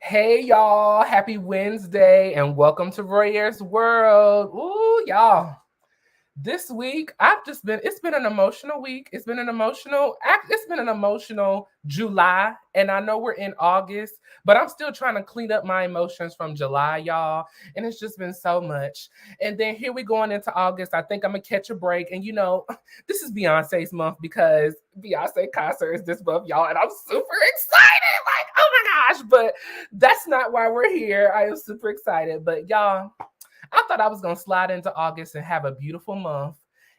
Hey y'all, happy Wednesday and welcome to Royer's World. Ooh, y'all. This week it's been an emotional week. It's been an emotional July, and I know we're in August, but I'm still trying to clean up my emotions from July, y'all. And it's just been so much. And then here we going into August. I think I'm gonna catch a break. And this is Beyonce's month because Beyonce concert is this month, y'all, and I'm super excited. Like, oh my gosh, but that's not why we're here. I am super excited. But y'all, I thought I was gonna slide into August and have a beautiful month.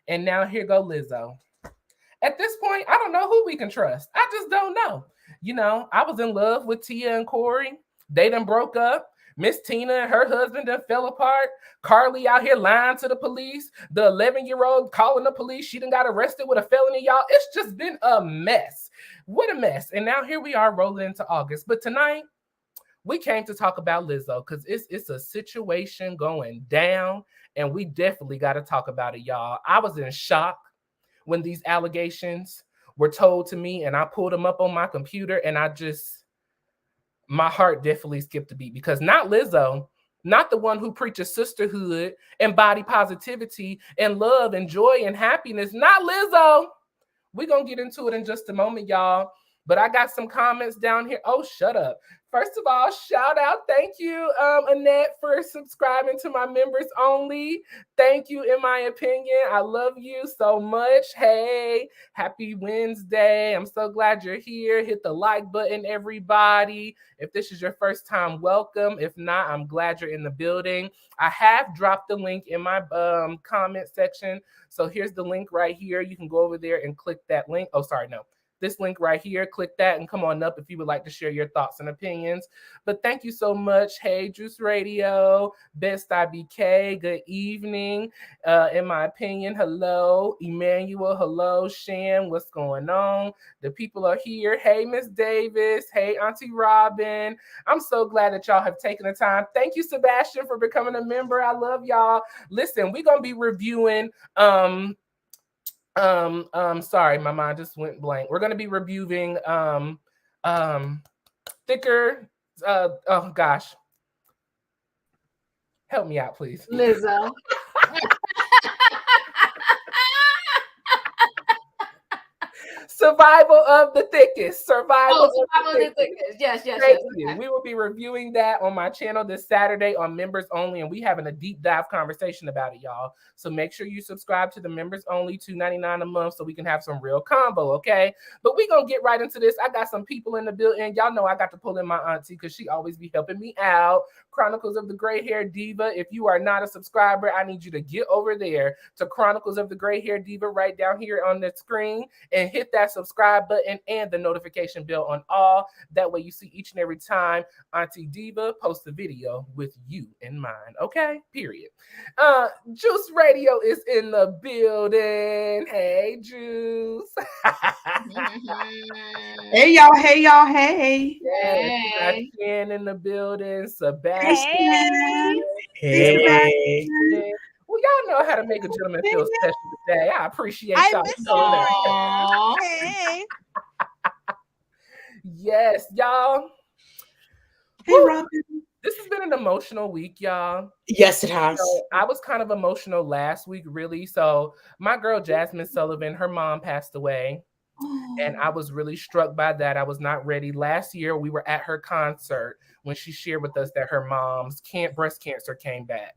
And now here go Lizzo. At this point, I don't know who we can trust. I just don't know. I was in love with Tia and Corey. They done broke up. Miss Tina and her husband done fell apart. Carly out here lying to the police. The 11-year-old calling the police. She done got arrested with a felony, y'all. It's just been a mess. What a mess. And now here we are rolling into August. But tonight, we came to talk about Lizzo because it's a situation going down, and we definitely got to talk about it, y'all. I was in shock when these allegations were told to me, and I pulled them up on my computer, and my heart definitely skipped a beat because not Lizzo, not the one who preaches sisterhood and body positivity and love and joy and happiness, not Lizzo. We're going to get into it in just a moment, y'all. But I got some comments down here. Oh, shut up. First of all, shout out. Thank you, Annette, for subscribing to my members only. Thank you, in my opinion. I love you so much. Hey, happy Wednesday. I'm so glad you're here. Hit the like button, everybody. If this is your first time, welcome. If not, I'm glad you're in the building. I have dropped the link in my comment section. So here's the link right here. You can go over there and click that link. Oh, sorry, no. This link right here, click that and come on up if you would like to share your thoughts and opinions. But thank you so much. Hey, Juice Radio, Best IBK, good evening. In my opinion, hello. Emmanuel, hello. Shan, what's going on? The people are here. Hey, Miss Davis. Hey, Auntie Robin. I'm so glad that y'all have taken the time. Thank you, Sebastian, for becoming a member. I love y'all. Listen, we're going to be reviewing sorry, my mind just went blank. We're gonna be reviewing thicker oh gosh. Help me out, please. Lizzo. Survival of the thickest. Survival of the thickest. Yes. Thank you. We will be reviewing that on my channel this Saturday on members only, and we having a deep dive conversation about it, y'all. So make sure you subscribe to the members only, $2.99 a month, so we can have some real combo, okay? But we gonna get right into this. I got some people in the building. Y'all know I got to pull in my auntie because she always be helping me out. Chronicles of the Gray Hair Diva. If you are not a subscriber, I need you to get over there to Chronicles of the Gray Hair Diva right down here on the screen and hit that subscribe button and the notification bell on all. That way you see each and every time Auntie Diva posts a video with you in mind. Okay? Period. Juice Radio is in the building. Hey, Juice. Hey, y'all. Hey. Hey. Sebastian in the building. Sebastian. Hey. Sebastian. Well, y'all know how to make a gentleman feel special today. I appreciate y'all. Hey. Yes, y'all. Hey, Robin. This has been an emotional week, y'all. Yes, it has. So I was kind of emotional last week, really. So my girl, Jasmine Sullivan, her mom passed away. And I was really struck by that. I was not ready. Last year, we were at her concert when she shared with us that her mom's breast cancer came back.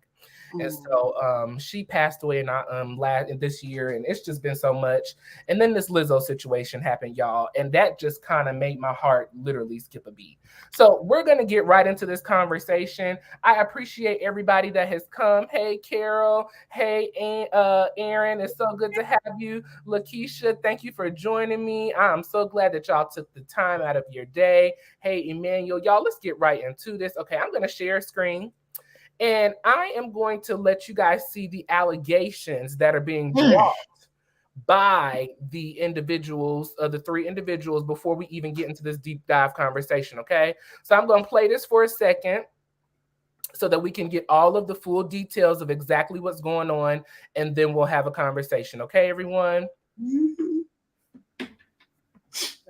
And so she passed away in this year, and it's just been so much. And then this Lizzo situation happened, y'all, and that just kind of made my heart literally skip a beat. So we're gonna get right into this conversation. I appreciate everybody that has come. Hey, Carol. Hey, Aaron. It's so good to have you. Lakeisha, thank you for joining me. I'm so glad that y'all took the time out of your day. Hey, Emmanuel, y'all, let's get right into this. Okay, I'm gonna share a screen. And I am going to let you guys see the allegations that are being brought by the individuals, the three individuals, before we even get into this deep dive conversation, okay? So I'm going to play this for a second so that we can get all of the full details of exactly what's going on, and then we'll have a conversation, okay, everyone?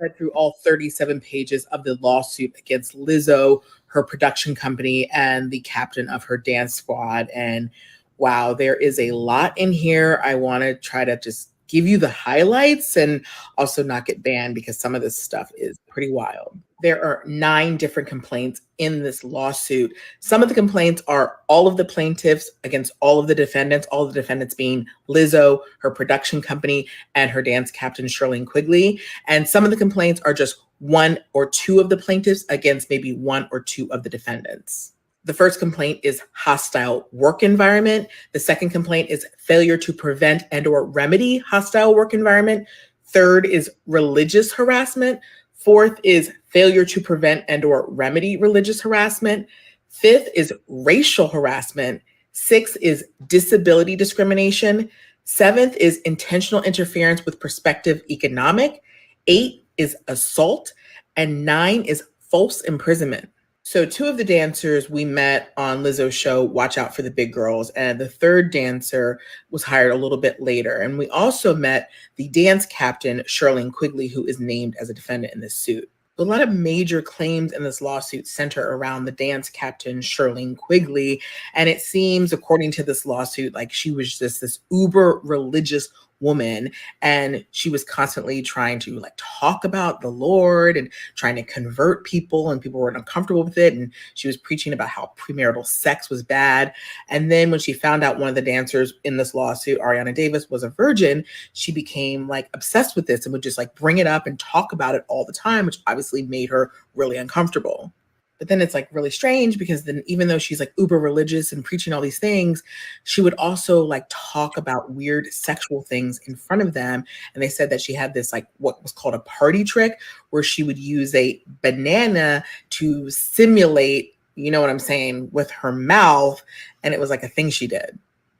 Read through all 37 pages of the lawsuit against Lizzo, her production company, and the captain of her dance squad. And wow, there is a lot in here. I want to try to just give you the highlights and also not get banned because some of this stuff is pretty wild. There are 9 different complaints in this lawsuit. Some of the complaints are all of the plaintiffs against all of the defendants being Lizzo, her production company, and her dance captain, Shirlene Quigley. And some of the complaints are just 1 or 2 of the plaintiffs against maybe 1 or 2 of the defendants. The first complaint is hostile work environment. The second complaint is failure to prevent and or remedy hostile work environment. Third is religious harassment. Fourth is failure to prevent and or remedy religious harassment. Fifth is racial harassment. Sixth is disability discrimination. Seventh is intentional interference with prospective economic. 8 is assault. And 9 is false imprisonment. So 2 of the dancers we met on Lizzo's show, Watch Out for the Big Girls, and the third dancer was hired a little bit later. And we also met the dance captain, Shirlene Quigley, who is named as a defendant in this suit. A lot of major claims in this lawsuit center around the dance captain, Shirlene Quigley. And it seems, according to this lawsuit, like she was just this uber religious woman, and she was constantly trying to like talk about the Lord and trying to convert people, and people weren't uncomfortable with it, and she was preaching about how premarital sex was bad. And then when she found out one of the dancers in this lawsuit, Ariana Davis, was a virgin, she became like obsessed with this and would just like bring it up and talk about it all the time, which obviously made her really uncomfortable. But then it's like really strange because then even though she's like uber religious and preaching all these things, she would also like talk about weird sexual things in front of them. And they said that she had this like what was called a party trick where she would use a banana to simulate, you know what I'm saying, with her mouth. And it was like a thing she did.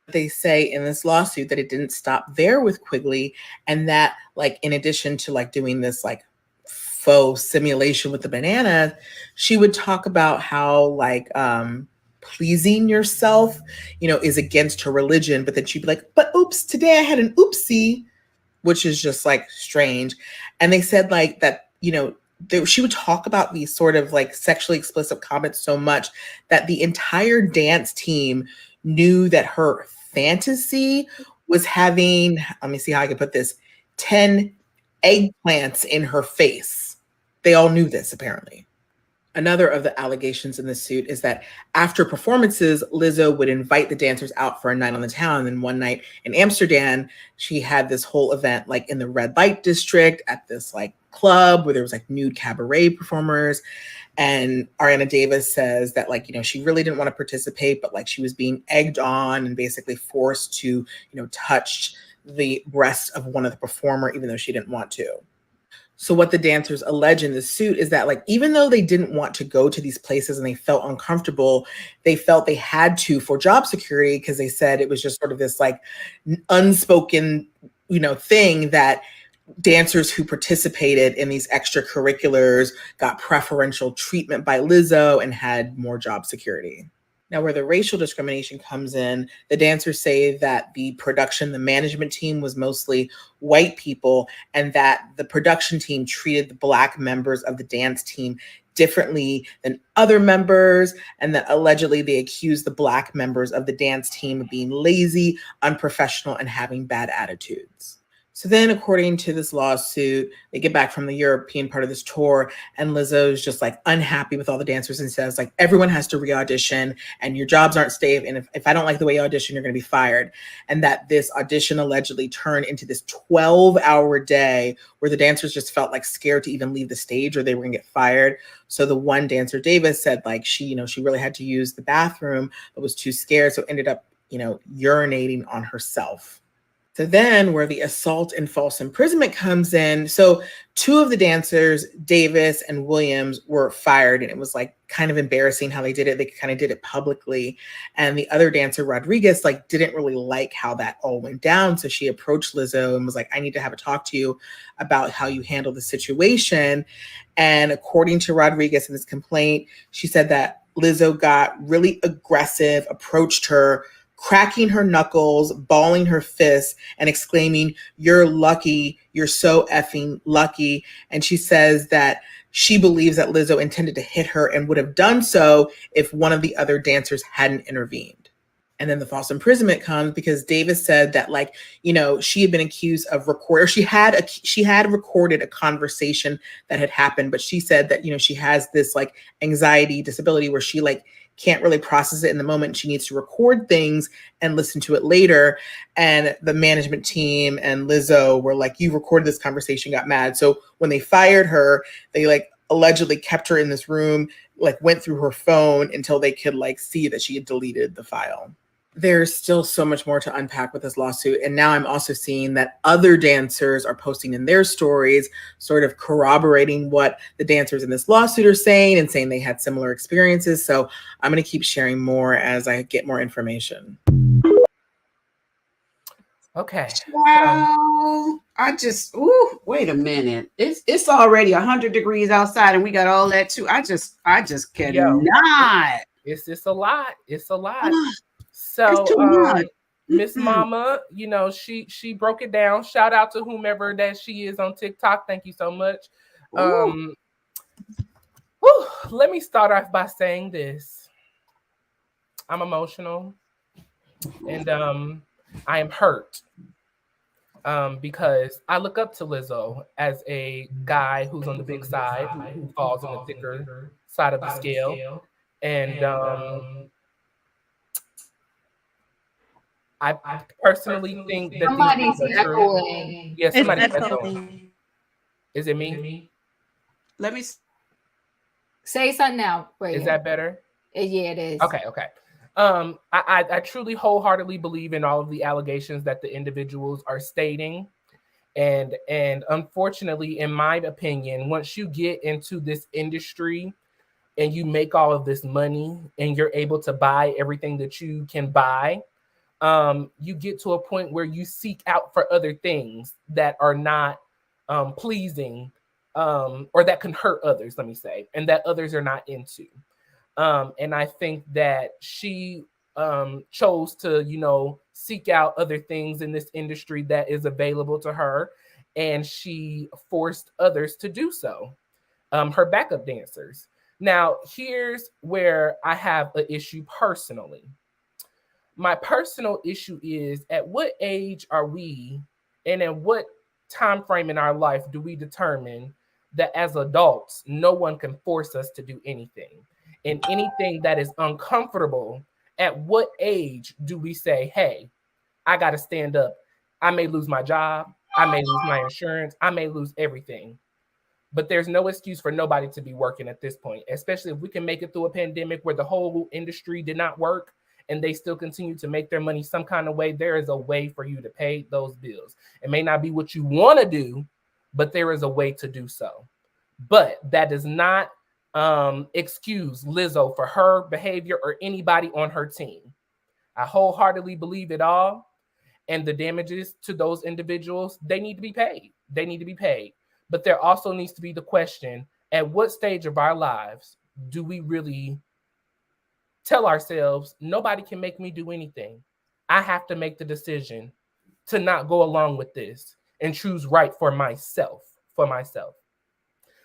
They say in this lawsuit that it didn't stop there with Quigley, and that like in addition to like doing this like faux simulation with the banana, she would talk about how like pleasing yourself, you know, is against her religion. But then she'd be like, but oops, today I had an oopsie, which is just like strange. And they said like that, you know, she would talk about these sort of like sexually explicit comments so much that the entire dance team knew that her fantasy was having, let me see how I can put this, 10 eggplants in her face. They all knew this, apparently. Another of the allegations in the suit is that after performances, Lizzo would invite the dancers out for a night on the town. And one night in Amsterdam, she had this whole event like in the red light district at this like club where there was like nude cabaret performers. And Ariana Davis says that like, you know, she really didn't want to participate, but like she was being egged on and basically forced to, you know, touch the breast of one of the performer, even though she didn't want to. So what the dancers allege in the suit is that like, even though they didn't want to go to these places and they felt uncomfortable, they felt they had to for job security, because they said it was just sort of this like unspoken, you know, thing that dancers who participated in these extracurriculars got preferential treatment by Lizzo and had more job security. Now, where the racial discrimination comes in, the dancers say that the management team was mostly white people, and that the production team treated the Black members of the dance team differently than other members, and that allegedly they accused the Black members of the dance team of being lazy, unprofessional, and having bad attitudes. So then, according to this lawsuit, they get back from the European part of this tour, and Lizzo's just like unhappy with all the dancers and says like, everyone has to re-audition and your jobs aren't safe. And if I don't like the way you audition, you're going to be fired. And that this audition allegedly turned into this 12-hour day where the dancers just felt like scared to even leave the stage or they were going to get fired. So the one dancer, Davis, said like she, you know, she really had to use the bathroom, but was too scared. So ended up, you know, urinating on herself. So then where the assault and false imprisonment comes in, so 2 of the dancers, Davis and Williams, were fired, and it was like kind of embarrassing how they did it. They kind of did it publicly. And the other dancer, Rodriguez, like didn't really like how that all went down. So she approached Lizzo and was like, I need to have a talk to you about how you handle the situation. And according to Rodriguez in this complaint, she said that Lizzo got really aggressive, approached her, cracking her knuckles, balling her fists, and exclaiming, "You're lucky. You're so effing lucky." And she says that she believes that Lizzo intended to hit her and would have done so if one of the other dancers hadn't intervened. And then the false imprisonment comes because Davis said that, like, she had been accused of record, or she had recorded a conversation that had happened, but she said that she has this like anxiety disability where she like can't really process it in the moment. She needs to record things and listen to it later. And the management team and Lizzo were like, "You recorded this conversation," got mad. So when they fired her, they like allegedly kept her in this room, like went through her phone until they could like see that she had deleted the file. There's still so much more to unpack with this lawsuit. And now I'm also seeing that other dancers are posting in their stories, sort of corroborating what the dancers in this lawsuit are saying and saying they had similar experiences. So I'm going to keep sharing more as I get more information. Okay. Wow. Wait a minute. It's already 100 degrees outside and we got all that too. I just cannot. It's a lot. It's a lot. It's So too much. Miss Mama, she broke it down. Shout out to whomever that she is on TikTok. Thank you so much. Let me start off by saying this. I'm emotional and I am hurt because I look up to Lizzo as a guy who's on the big side, who falls on the thicker side of the scale. And I personally think that somebody's these things are true. echoing. Yeah, somebody's It's echoing. echoing. Is it me? Let me Say something now. Wait. Is that better? Yeah, it is. Okay. I truly wholeheartedly believe in all of the allegations that the individuals are stating. And unfortunately, in my opinion, once you get into this industry and you make all of this money and you're able to buy everything that you can buy, you get to a point where you seek out for other things that are not pleasing, or that can hurt others, let me say, and that others are not into. And I think that she chose to, seek out other things in this industry that is available to her, and she forced others to do so, her backup dancers. Now, here's where I have an issue personally. My personal issue is, at what age are we, and in what time frame in our life do we determine that as adults no one can force us to do anything, and anything that is uncomfortable? At what age do we say, "Hey, I got to stand up. I may lose my job, I may lose my insurance, I may lose everything"? But there's no excuse for nobody to be working at this point, especially if we can make it through a pandemic where the whole industry did not work and they still continue to make their money some kind of way. There is a way for you to pay those bills. It may not be what you want to do, but there is a way to do so. But that does not excuse Lizzo for her behavior or anybody on her team. I wholeheartedly believe it all. And the damages to those individuals, they need to be paid. They need to be paid. But there also needs to be the question, at what stage of our lives do we really tell ourselves, nobody can make me do anything? I have to make the decision to not go along with this and choose right for myself.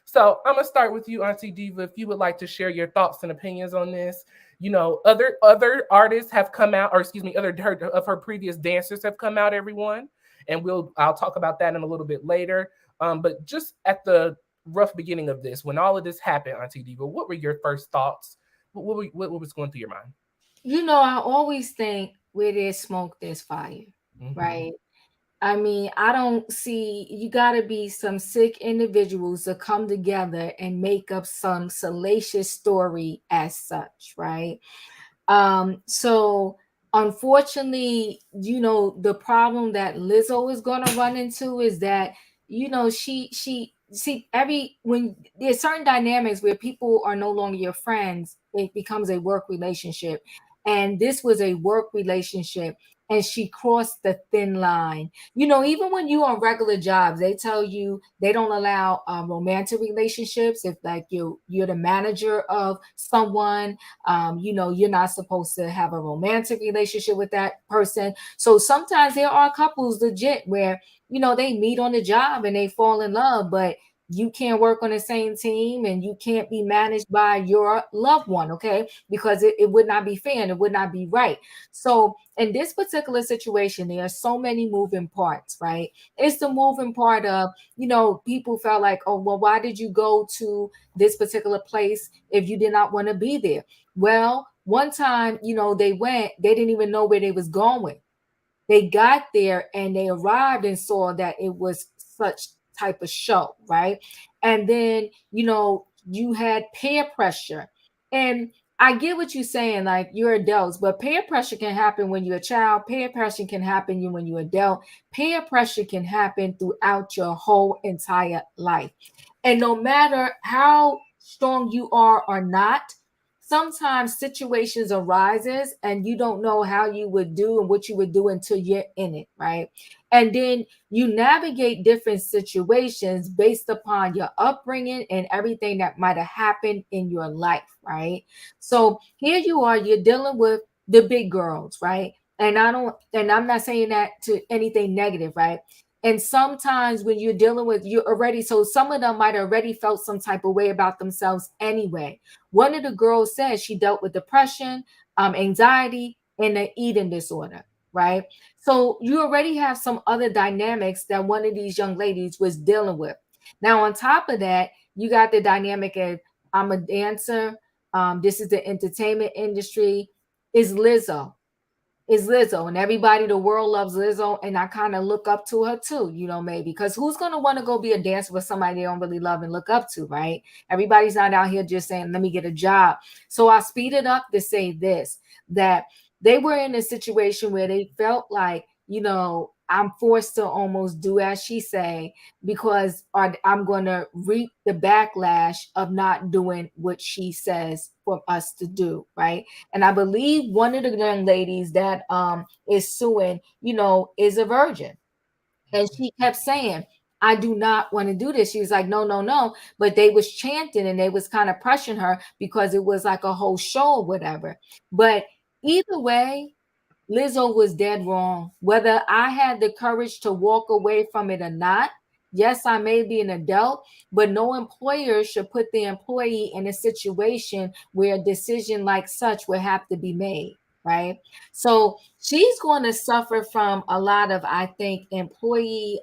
So I'm gonna start with you, Auntie Diva. If you would like to share your thoughts and opinions on this. Other artists have come out, or excuse me, other of her previous dancers have come out, everyone, and I'll talk about that in a little bit later. But just at the rough beginning of this, when all of this happened, Auntie Diva, what were your first thoughts? What was going through your mind? I always think where there's smoke, there's fire, right? I mean, I don't see, you got to be some sick individuals to come together and make up some salacious story as such, right? So unfortunately, the problem that Lizzo is going to run into is that, she see, when there's certain dynamics where people are no longer your friends, it becomes a work relationship. And this was a work relationship. and she crossed the thin line. You know, even when you on regular jobs, they tell you they don't allow romantic relationships. If like you're the manager of someone, you know, you're not supposed to have a romantic relationship with that person. So sometimes there are couples legit where, you know, they meet on the job and they fall in love, but you can't work on the same team and you can't be managed by your loved one, okay? Because it would not be fair and it would not be right. So in this particular situation, there are so many moving parts, right? It's the moving part of, you know, people felt like, oh, well, why did you go to this particular place if you did not want to be there? Well, one time, you know, they went, they didn't even know where they was going. They got there and they arrived and saw that it was such type of show, right? And then, you know, you had peer pressure. And I get what you're saying, like you're adults, but peer pressure can happen when you're a child. Peer pressure can happen when you're adult. Peer pressure can happen throughout your whole entire life. And no matter how strong you are or not, sometimes situations arises and you don't know how you would do and what you would do until you're in it, right? And then you navigate different situations based upon your upbringing and everything that might have happened in your life, right? So here you are, you're dealing with the big girls, right? And I'm not saying that to anything negative, right? And sometimes when you're dealing with, you already, so some of them might have already felt some type of way about themselves anyway. One of the girls said she dealt with depression, anxiety, and an eating disorder, right? So you already have some other dynamics that one of these young ladies was dealing with. Now, on top of that, you got the dynamic of I'm a dancer. This is the entertainment industry. Is Lizzo is Lizzo, and everybody, the world loves Lizzo, and I kind of look up to her too, you know, maybe because who's gonna want to go be a dancer with somebody they don't really love and look up to, right? Everybody's not out here just saying, "Let me get a job." So I speed it up to say this: that they were in a situation where they felt like, you know, I'm forced to almost do as she say because I'm going to reap the backlash of not doing what she says for us to do, right? And I believe one of the young ladies that is suing, you know, is a virgin. And she kept saying, I do not want to do this. She was like, no, no, no. But they was chanting and they was kind of pressuring her because it was like a whole show or whatever. But either way, Lizzo was dead wrong. Whether I had the courage to walk away from it or not, yes, I may be an adult, but no employer should put the employee in a situation where a decision like such would have to be made, right? So she's going to suffer from a lot of, I think, employee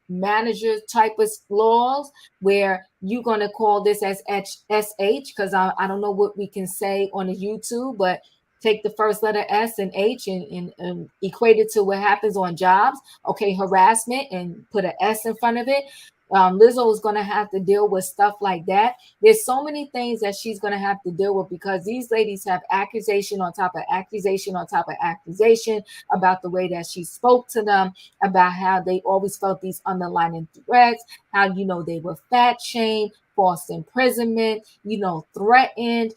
manager type of flaws where you're going to call this as SH because I don't know what we can say on the YouTube, but take the first letter S and H and equate it to what happens on jobs. Okay, harassment and put an S in front of it. Lizzo is going to have to deal with stuff like that. There's so many things that she's going to have to deal with because these ladies have accusation on top of accusation on top of accusation about the way that she spoke to them, about how they always felt these underlying threats, how, you know, they were fat shamed, false imprisonment, you know, threatened,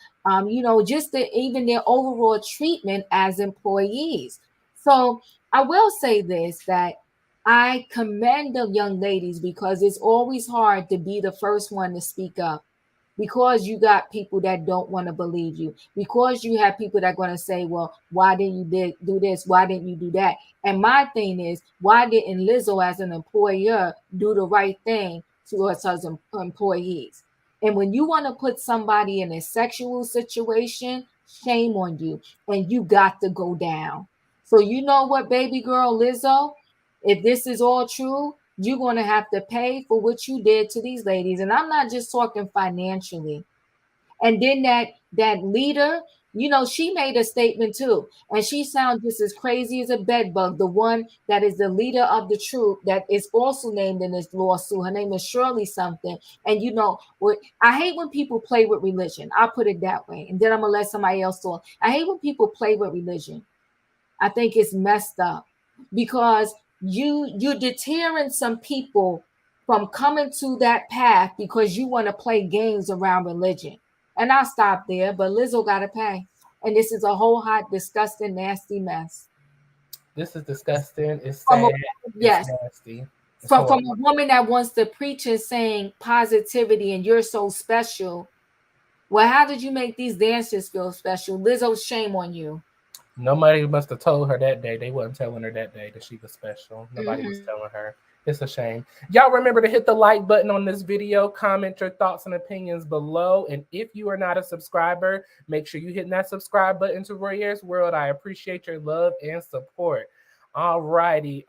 you know, just even their overall treatment as employees. So I will say this, that I commend the young ladies because it's always hard to be the first one to speak up because you got people that don't want to believe you, because you have people that are going to say, well, why didn't you do this? Why didn't you do that? And my thing is, why didn't Lizzo as an employer do the right thing towards her employees? And when you want to put somebody in a sexual situation, shame on you. And you got to go down. So you know what, baby girl Lizzo, if this is all true, you're going to have to pay for what you did to these ladies. And I'm not just talking financially. And then that leader, you know, she made a statement too. And she sounds just as crazy as a bed bug. The one that is the leader of the troop that is also named in this lawsuit. Her name is Shirley something. And you know, I hate when people play with religion. I'll put it that way. And then I'm going to let somebody else talk. I hate when people play with religion. I think it's messed up because you're deterring some people from coming to that path because you want to play games around religion. And I'll stop there, but Lizzo got to pay. And this is a whole hot, disgusting, nasty mess. This is disgusting. It's From a, sad. It's yes, nasty. It's from horrible. a woman that wants to preach and saying positivity and you're so special. Well, how did you make these dancers feel special? Lizzo, shame on you. Nobody must have told her that day. They wasn't telling her that day that she was special. Nobody was Mm-hmm. telling her. It's a shame. Y'all remember to hit the like button on this video, comment your thoughts and opinions below. And if you are not a subscriber, make sure you hit that subscribe button to Royer's World. I appreciate your love and support. All righty.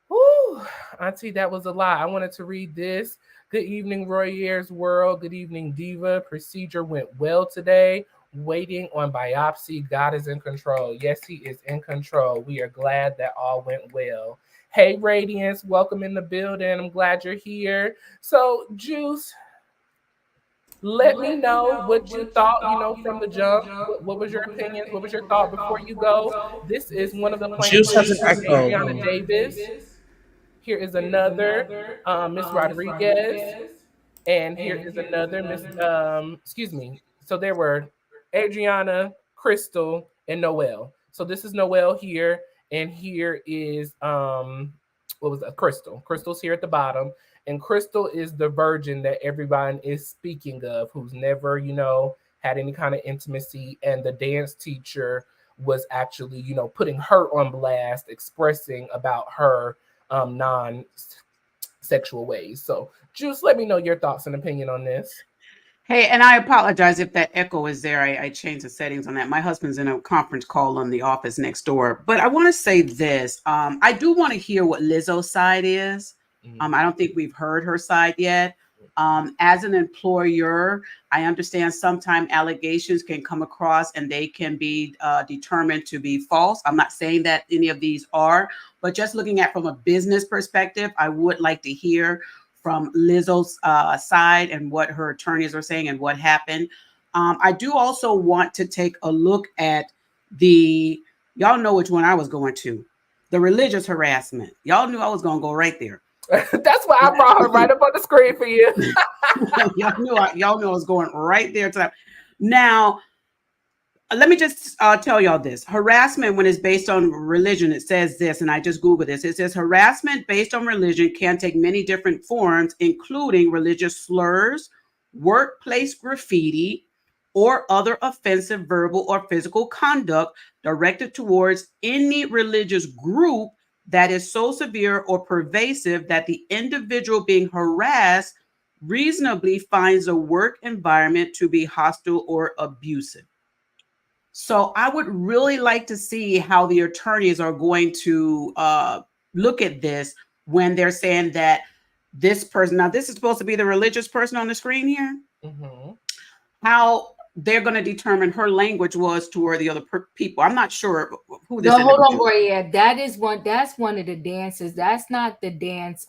Whew, Auntie, that was a lot. I wanted to read this. Good evening, Royer's World. Good evening, Diva. Procedure went well today. Waiting on biopsy. God is in control. Yes, He is in control. We are glad that all went well. Hey, Radiance, welcome in the building. I'm glad you're here. So, Juice, let me know what you thought, from the jump. What was your opinions? What was your thought before you go? This is one of the Juice has plaintiffs, an echo. Adriana Davis. Here is another, Miss Rodriguez. And here is another Miss, excuse me. So there were Adriana, Crystal, and Noelle. So this is Noelle here, and here is what was that? Crystal. Crystal's here at the bottom, and Crystal is the virgin that everyone is speaking of, who's never, had any kind of intimacy, and the dance teacher was actually, putting her on blast, expressing about her non-sexual ways. So, Juice, let me know your thoughts and opinion on this. Hey, and I apologize if that echo is there. I changed the settings on that. My husband's in a conference call on the office next door. But I want to say this. I do want to hear what Lizzo's side is. I don't think we've heard her side yet. As an employer, I understand sometimes allegations can come across and they can be determined to be false. I'm not saying that any of these are, but just looking at from a business perspective, I would like to hear from Lizzo's side and what her attorneys are saying and what happened. I do also want to take a look at y'all know which one I was going to, the religious harassment. Y'all knew I was going to go right there. That's why I brought her right up on the screen for you. y'all knew I was going right there to that. Now, let me just tell y'all this. Harassment, when it's based on religion, it says this, and I just Googled this. It says harassment based on religion can take many different forms, including religious slurs, workplace graffiti, or other offensive verbal or physical conduct directed towards any religious group that is so severe or pervasive that the individual being harassed reasonably finds a work environment to be hostile or abusive. So I would really like to see how the attorneys are going to look at this when they're saying that this person, now this is supposed to be the religious person on the screen here, how they're going to determine her language was toward the other people. I'm not sure who this is. No, hold on, Roya. That's one of the dancers. That's not the dance.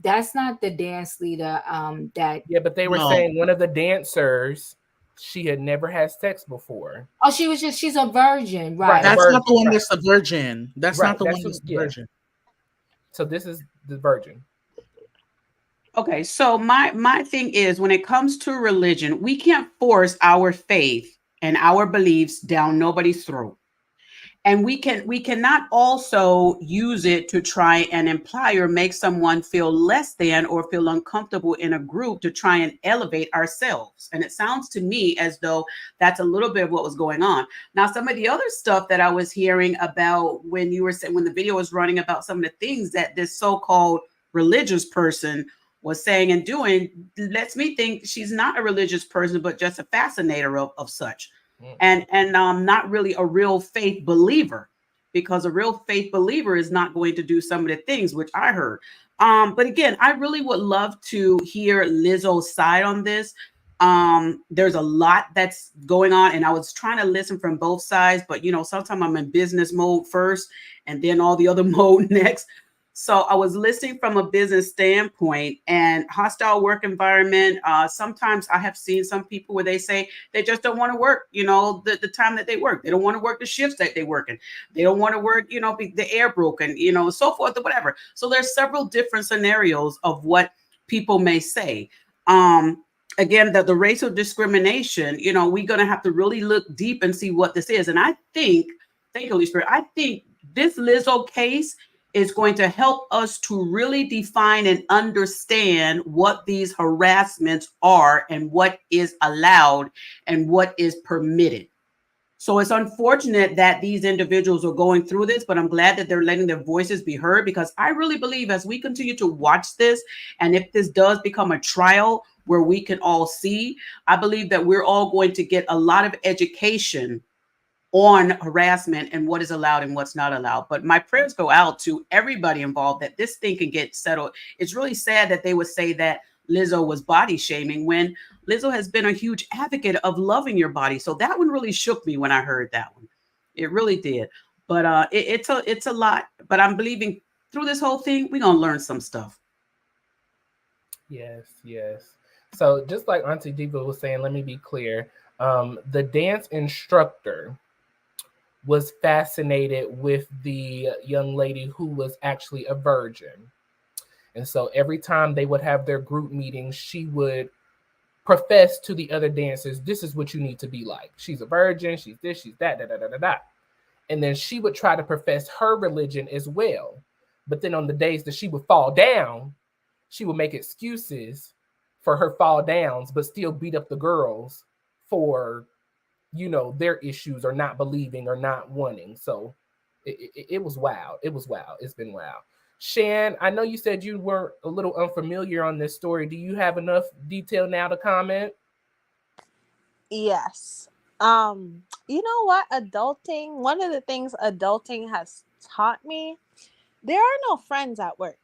That's not the dance leader. Yeah, but they were saying one of the dancers, she had never had sex before. Oh, she's a virgin, right? That's virgin, not the one that's the virgin. That's not the one that's the yeah. virgin. So this is the virgin. Okay, so my thing is, when it comes to religion, we can't force our faith and our beliefs down nobody's throat. And we cannot also use it to try and imply or make someone feel less than or feel uncomfortable in a group to try and elevate ourselves. And it sounds to me as though that's a little bit of what was going on. Now, some of the other stuff that I was hearing about when you were saying, when the video was running about some of the things that this so-called religious person was saying and doing, lets me think she's not a religious person, but just a fascinator of such. And not really a real faith believer, because a real faith believer is not going to do some of the things which I heard. But again, I really would love to hear Lizzo's side on this. There's a lot that's going on, and I was trying to listen from both sides, but sometimes I'm in business mode first and then all the other mode next. So I was listening from a business standpoint and hostile work environment. Sometimes I have seen some people where they say they just don't want to work, the time that they work. They don't want to work the shifts that they work in. They don't want to work, the air broken, so forth or whatever. So there's several different scenarios of what people may say. Again, the racial discrimination, we're going to have to really look deep and see what this is. And I think thank you, Holy Spirit. I think this Lizzo case is going to help us to really define and understand what these harassments are and what is allowed and what is permitted. So it's unfortunate that these individuals are going through this, but I'm glad that they're letting their voices be heard, because I really believe as we continue to watch this, and if this does become a trial where we can all see, I believe that we're all going to get a lot of education on harassment and what is allowed and what's not allowed. But my prayers go out to everybody involved that this thing can get settled. It's really sad that they would say that Lizzo was body shaming when Lizzo has been a huge advocate of loving your body. So that one really shook me when I heard that one. It really did. But it's a lot. But I'm believing through this whole thing, we're gonna learn some stuff. Yes, yes. So just like Auntie Diva was saying, let me be clear. The dance instructor was fascinated with the young lady who was actually a virgin. And so every time they would have their group meetings, she would profess to the other dancers, this is what you need to be like. She's a virgin, she's this, she's that, da da da da da. And then she would try to profess her religion as well. But then on the days that she would fall down, she would make excuses for her fall downs, but still beat up the girls for, you know, their issues or not believing or not wanting. So it was wild. It was wild. It's been wild. Shan, I know you said you were a little unfamiliar on this story. Do you have enough detail now to comment? Yes. You know what? Adulting, one of the things adulting has taught me, there are no friends at work.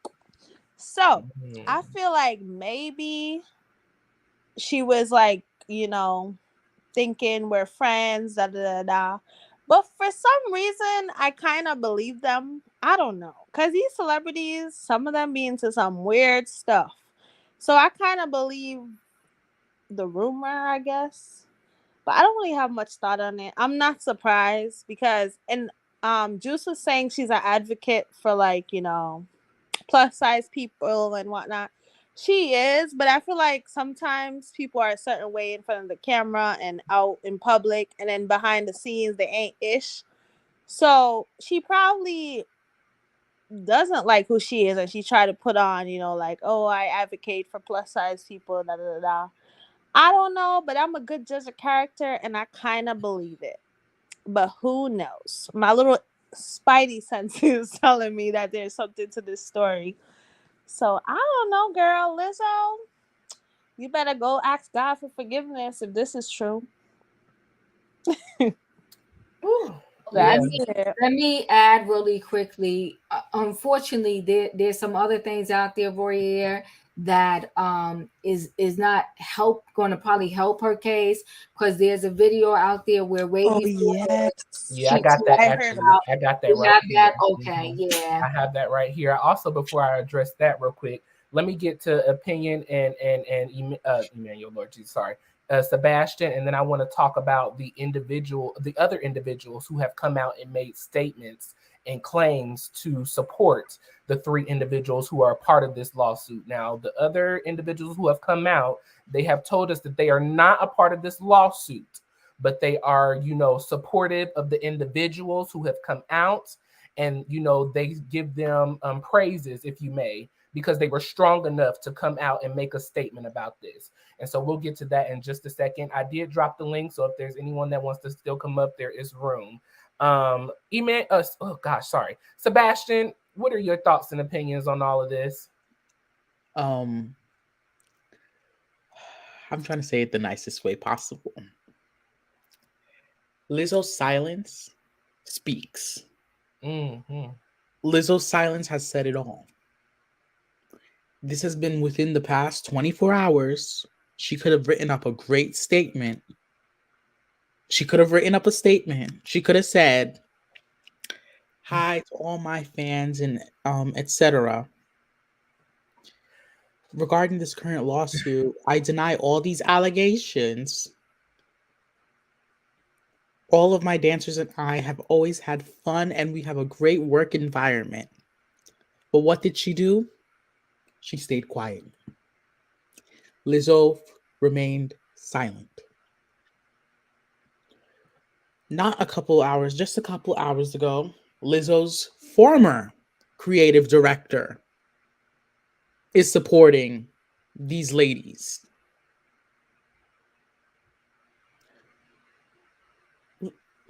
So I feel like maybe she was like, thinking we're friends, da da da da. But for some reason, I kind of believe them. I don't know. Because these celebrities, some of them be into some weird stuff. So I kind of believe the rumor, I guess. But I don't really have much thought on it. I'm not surprised because, and Juice was saying she's an advocate for, like, plus size people and whatnot. She is, but I feel like sometimes people are a certain way in front of the camera and out in public, and then behind the scenes they ain't ish. So she probably doesn't like who she is, and she tried to put on, like, oh, I advocate for plus size people, da da da. I don't know, but I'm a good judge of character, and I kind of believe it. But who knows? My little spidey sense is telling me that there's something to this story. So I don't know, girl. Lizzo, you better go ask God for forgiveness if this is true. Let me add really quickly. Unfortunately, there's some other things out there, Voyeur, that is not going to probably help her case, because there's a video out there where yeah, I got that actually. I got that right here. That? Okay, yeah. I have that right here. Also, before I address that real quick, let me get to opinion and Emmanuel, Lord Jesus, sorry. Sebastian, and then I want to talk about the other individuals who have come out and made statements and claims to support the three individuals who are a part of this lawsuit. Now, the other individuals who have come out, they have told us that they are not a part of this lawsuit, but they are, supportive of the individuals who have come out, and, they give them praises, if you may, because they were strong enough to come out and make a statement about this. And so we'll get to that in just a second. I did drop the link, so if there's anyone that wants to still come up, there is room. Email us. Oh gosh, sorry, Sebastian. What are your thoughts and opinions on all of this? I'm trying to say it the nicest way possible. Lizzo's silence speaks. Mm-hmm. Lizzo's silence has said it all. This has been within the past 24 hours. She could have written up a great statement. She could have written up a statement. She could have said, hi to all my fans and etc. Regarding this current lawsuit, I deny all these allegations. All of my dancers and I have always had fun, and we have a great work environment. But what did she do? She stayed quiet. Lizzo remained silent. Not a couple hours, just a couple hours ago, Lizzo's former creative director is supporting these ladies.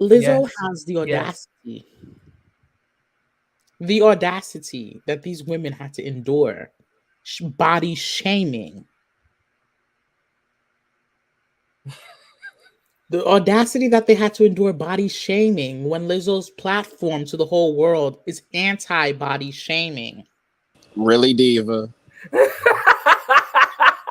Lizzo Yes. has Yes. the audacity that these women had to endure body shaming. The audacity that they had to endure body shaming when Lizzo's platform to the whole world is anti body shaming. Really, diva?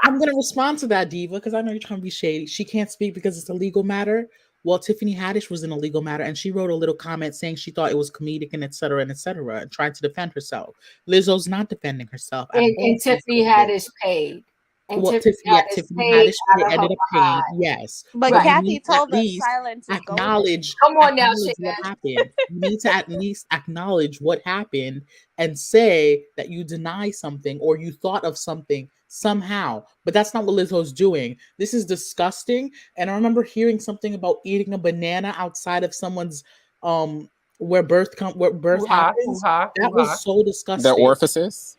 I'm going to respond to that, Diva, because I know you're trying to be shady. She can't speak because it's a legal matter. Well, Tiffany Haddish was in a legal matter, and she wrote a little comment saying she thought it was comedic and et cetera, and tried to defend herself. Lizzo's not defending herself at all. And Tiffany Haddish paid. And Well, Tiffany paid Haddish out of her ended up paying, behind. yes. But But you Kathy need to at told us least silence is golden. Come on now, acknowledge what Shannon. happened. You need to at least acknowledge what happened and say that you deny something or you thought of something somehow. But that's not what Lizzo's doing. This is disgusting. And I remember hearing something about eating a banana outside of someone's where birth happens. That was so The disgusting. orifices?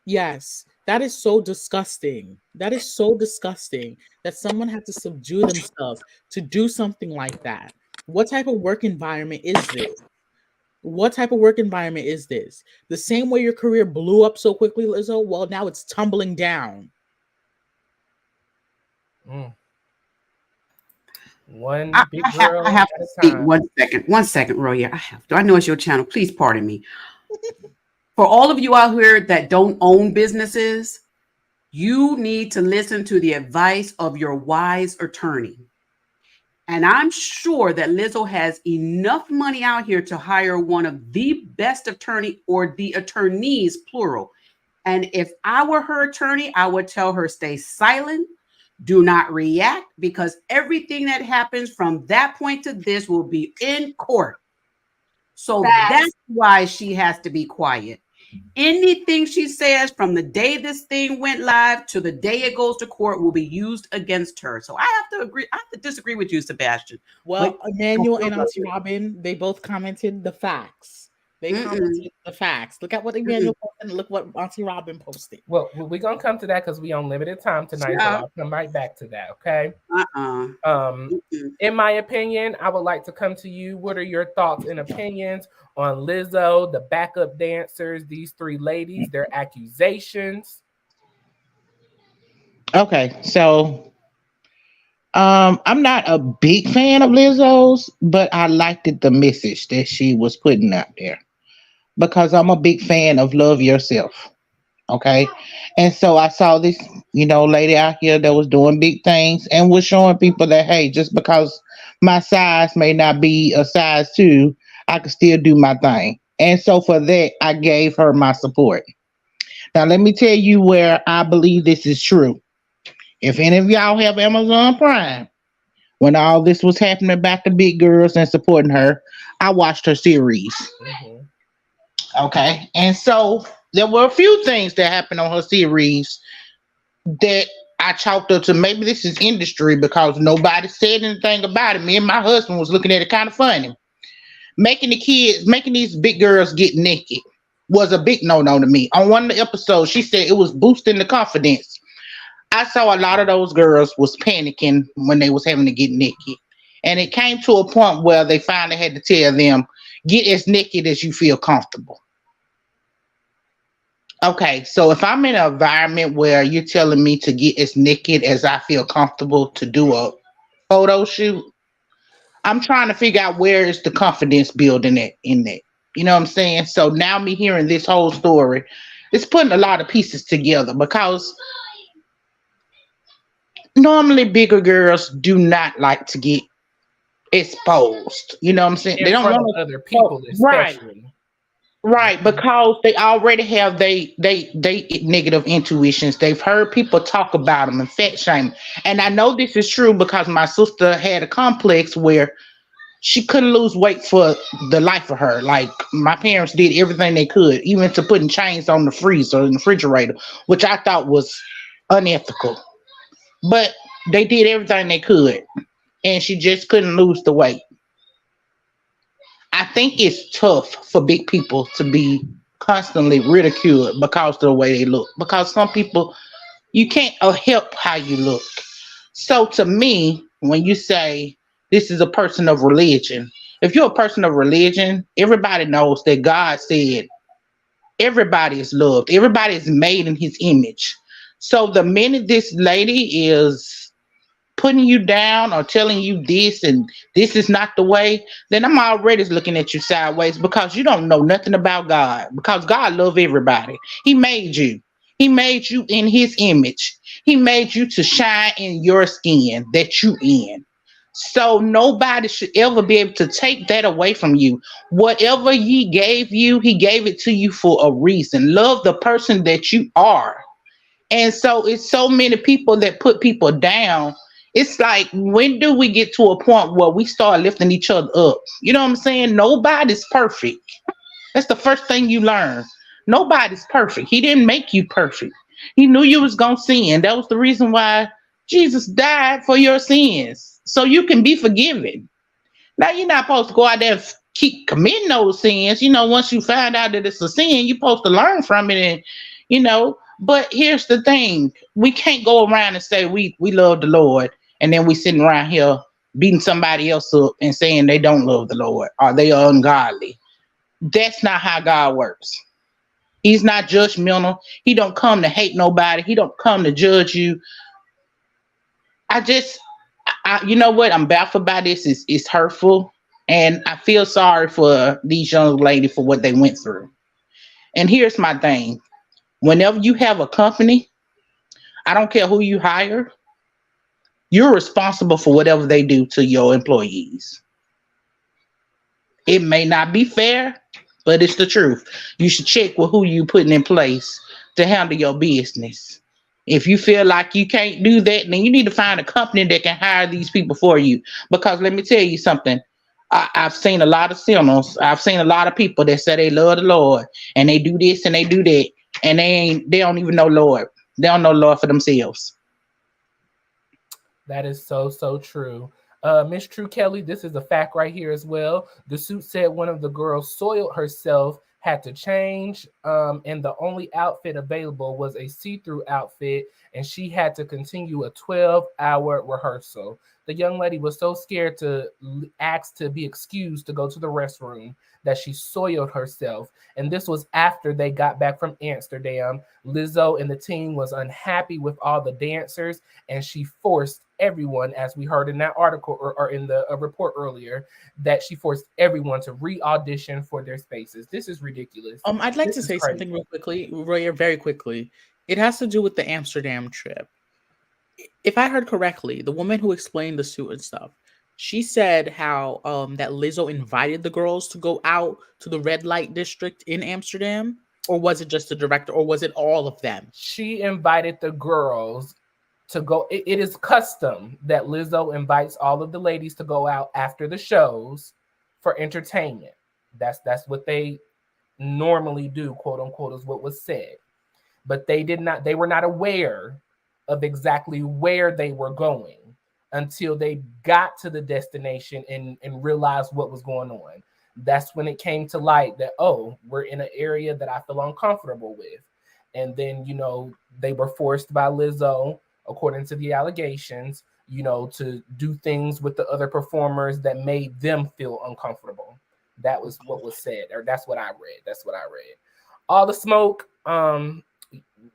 Yes, that is so disgusting. That is so disgusting that someone had to subdue themselves to do something like that. What type of work environment is this? What type of work environment is this? The same way your career blew up so quickly, Lizzo, well, now it's tumbling down. One I, big I have, girl I have at to a speak time. 1 second. 1 second, Roya. I have to. I know it's your channel. Please pardon me. For all of you out here that don't own businesses, you need to listen to the advice of your wise attorney. And I'm sure that Lizzo has enough money out here to hire one of the best attorney or the attorneys, plural. And if I were her attorney, I would tell her stay silent, do not react, because everything that happens from that point to this will be in court. So that's why she has to be quiet. Anything she says from the day this thing went live to the day it goes to court will be used against her. So I have to agree. I have to disagree with you, Sebastian. Well, Emmanuel and Auntie Robin, they both commented the facts. They commented the facts. Look at what Emmanuel posted and look what Auntie Robin posted. Well, we're gonna come to that because we on limited time tonight, so I'll come right back to that. Okay. In my opinion, I would like to come to you. What are your thoughts and opinions on Lizzo, the backup dancers, these three ladies, their accusations? Okay, so I'm not a big fan of Lizzo's, but I liked the message that she was putting out there because I'm a big fan of love yourself. Okay. And so I saw this, lady out here that was doing big things and was showing people that, hey, just because my size may not be a size two, I can still do my thing. And so for that, I gave her my support. Now, let me tell you where I believe this is true. If any of y'all have Amazon Prime, when all this was happening about the big girls and supporting her, I watched her series. Okay. And so there were a few things that happened on her series that I chalked up to maybe this is industry because nobody said anything about it. Me and my husband was looking at it kind of funny. Making these big girls get naked was a big no-no to me. On one of the episodes, she said it was boosting the confidence. I saw a lot of those girls was panicking when they was having to get naked. And it came to a point where they finally had to tell them, get as naked as you feel comfortable. Okay, so if I'm in an environment where you're telling me to get as naked as I feel comfortable to do a photo shoot, I'm trying to figure out where is the confidence building in that. You know what I'm saying? So now me hearing this whole story, it's putting a lot of pieces together because normally bigger girls do not like to get exposed. You know what I'm saying? In they don't front want of other people, especially. Right, because they already have they negative intuitions. They've heard people talk about them and fat shame. And I know this is true because my sister had a complex where she couldn't lose weight for the life of her. Like my parents did everything they could, even to putting chains on the freezer and the refrigerator, which I thought was unethical. But they did everything they could, and she just couldn't lose the weight. I think it's tough for big people to be constantly ridiculed because of the way they look. Because some people, you can't help how you look. So to me, when you say this is a person of religion, if you're a person of religion, everybody knows that God said everybody is loved, everybody is made in his image. So the minute this lady is putting you down or telling you this and this is not the way, then I'm already looking at you sideways because you don't know nothing about God. Because God loves everybody. He made you. He made you in his image. He made you to shine in your skin that you in. So nobody should ever be able to take that away from you. Whatever he gave you, he gave it to you for a reason. Love the person that you are. And so it's so many people that put people down. It's like, when do we get to a point where we start lifting each other up? You know what I'm saying? Nobody's perfect. That's the first thing you learn. Nobody's perfect. He didn't make you perfect. He knew you was gonna sin. That was the reason why Jesus died for your sins. So you can be forgiven. Now you're not supposed to go out there and keep committing those sins. Once you find out that it's a sin, you're supposed to learn from it, and But here's the thing: we can't go around and say we love the Lord, and then we sitting around here beating somebody else up and saying they don't love the Lord or they are ungodly. That's not how God works. He's not judgmental. He don't come to hate nobody. He don't come to judge you. I just, you know what? I'm baffled by this. It's hurtful, and I feel sorry for these young ladies for what they went through. And here's my thing: whenever you have a company, I don't care who you hire, you're responsible for whatever they do to your employees. It may not be fair, but it's the truth. You should check with who you putting in place to handle your business. If you feel like you can't do that, then you need to find a company that can hire these people for you. Because let me tell you something. I've seen a lot of sinners. I've seen a lot of people that say they love the Lord and they do this and they do that, and they don't even know Lord. They don't know Lord for themselves. That is so, so true. Miss True Kelly, this is a fact right here as well. The suit said one of the girls soiled herself, had to change, and the only outfit available was a see-through outfit, and she had to continue a 12-hour rehearsal. The young lady was so scared to ask to be excused to go to the restroom that she soiled herself. And this was after they got back from Amsterdam. Lizzo and the team was unhappy with all the dancers, and she forced everyone, as we heard in that article or in the report earlier, that she forced everyone to re-audition for their spaces. This is ridiculous. I'd like This to is say crazy. something real quickly, Royer, very quickly. It has to do with the Amsterdam trip. If I heard correctly, the woman who explained the suit and stuff, she said how that Lizzo invited the girls to go out to the red light district in Amsterdam, or was it just the director, or was it all of them? She invited the girls to go. It is custom that Lizzo invites all of the ladies to go out after the shows for entertainment. That's what they normally do, quote unquote, is what was said. But they were not aware of exactly where they were going until they got to the destination and realized what was going on. That's when it came to light that, oh, we're in an area that I feel uncomfortable with. And then, they were forced by Lizzo, according to the allegations, to do things with the other performers that made them feel uncomfortable. That was what was said, or that's what I read. That's what I read. All the smoke.